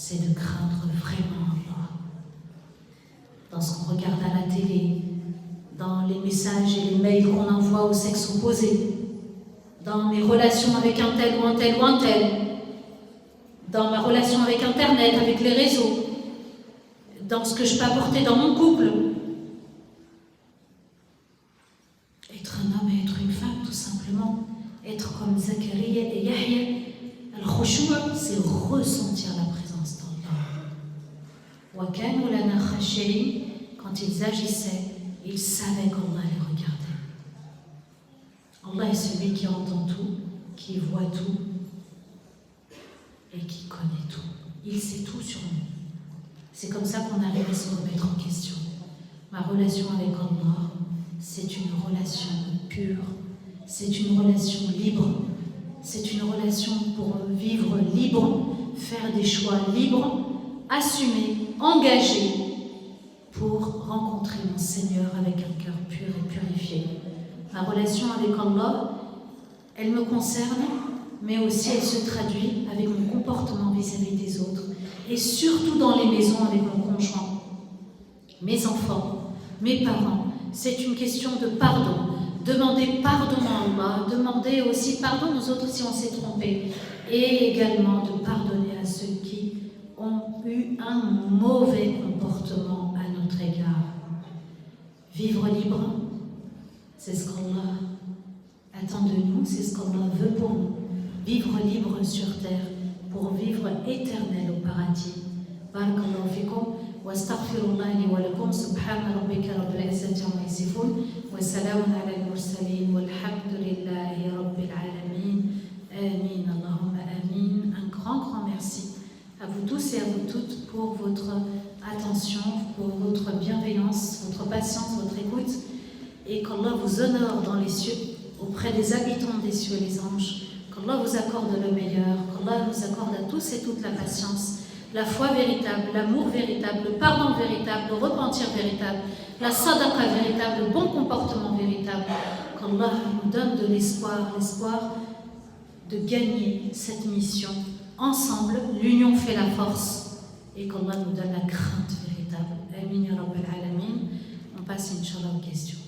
c'est de craindre vraiment Allah. Dans ce qu'on regarde à la télé, dans les messages et les mails qu'on envoie au sexe opposé, dans mes relations avec un tel ou un tel ou un tel, dans ma relation avec Internet, avec les réseaux, dans ce que je peux apporter dans mon couple. Être un homme et être une femme, tout simplement. Être comme Zakaria et Yahya. Al-Khushu', c'est ressentir la présence d'Allah. Wa kanu lana khashi'in, quand ils agissaient, ils savaient qu'Allah les regardait. Allah est celui qui entend tout, qui voit tout et qui connaît tout. Il sait tout sur nous. C'est comme ça qu'on arrive à se remettre en question. Ma relation avec Allah, c'est une relation pure, c'est une relation libre, c'est une relation pour vivre libre, faire des choix libres, assumer, engager pour rencontrer mon Seigneur avec un cœur pur et purifié. Ma relation avec Allah, elle me concerne, mais aussi elle se traduit avec mon comportement vis-à-vis des autres, et surtout dans les maisons avec mon conjoint, mes enfants, mes parents. C'est une question de pardon. Demander pardon à Allah, demander aussi pardon aux autres si on s'est trompé, et également de pardonner à ceux qui ont eu un mauvais comportement à notre égard. Vivre libre, c'est ce qu'Allah attend de nous, c'est ce qu'Allah veut pour nous. Vivre libre sur terre pour vivre éternel au paradis. Barakallahu fikum wa astaghfirullah li wa lakum subhana rabbika rabbil izzati amma yasifun wa salamun ala al-mursalin walhamdulillahi rabbil alamin. Amin, Allahumma amin. Un grand merci à vous tous et à vous toutes pour votre attention, pour votre bienveillance, votre patience, votre écoute, et qu'Allah vous honore dans les cieux auprès des habitants des cieux et les anges, qu'Allah vous accorde le meilleur, qu'Allah nous accorde à tous et toutes la patience, la foi véritable, l'amour véritable, le pardon véritable, le repentir véritable, la sadaqa véritable, le bon comportement véritable, qu'Allah nous donne de l'espoir, l'espoir de gagner cette mission. Ensemble, l'union fait la force, et qu'Allah nous donne la crainte véritable. Amin ya Rabbil Alamin. On passe, Inch'Allah, aux questions.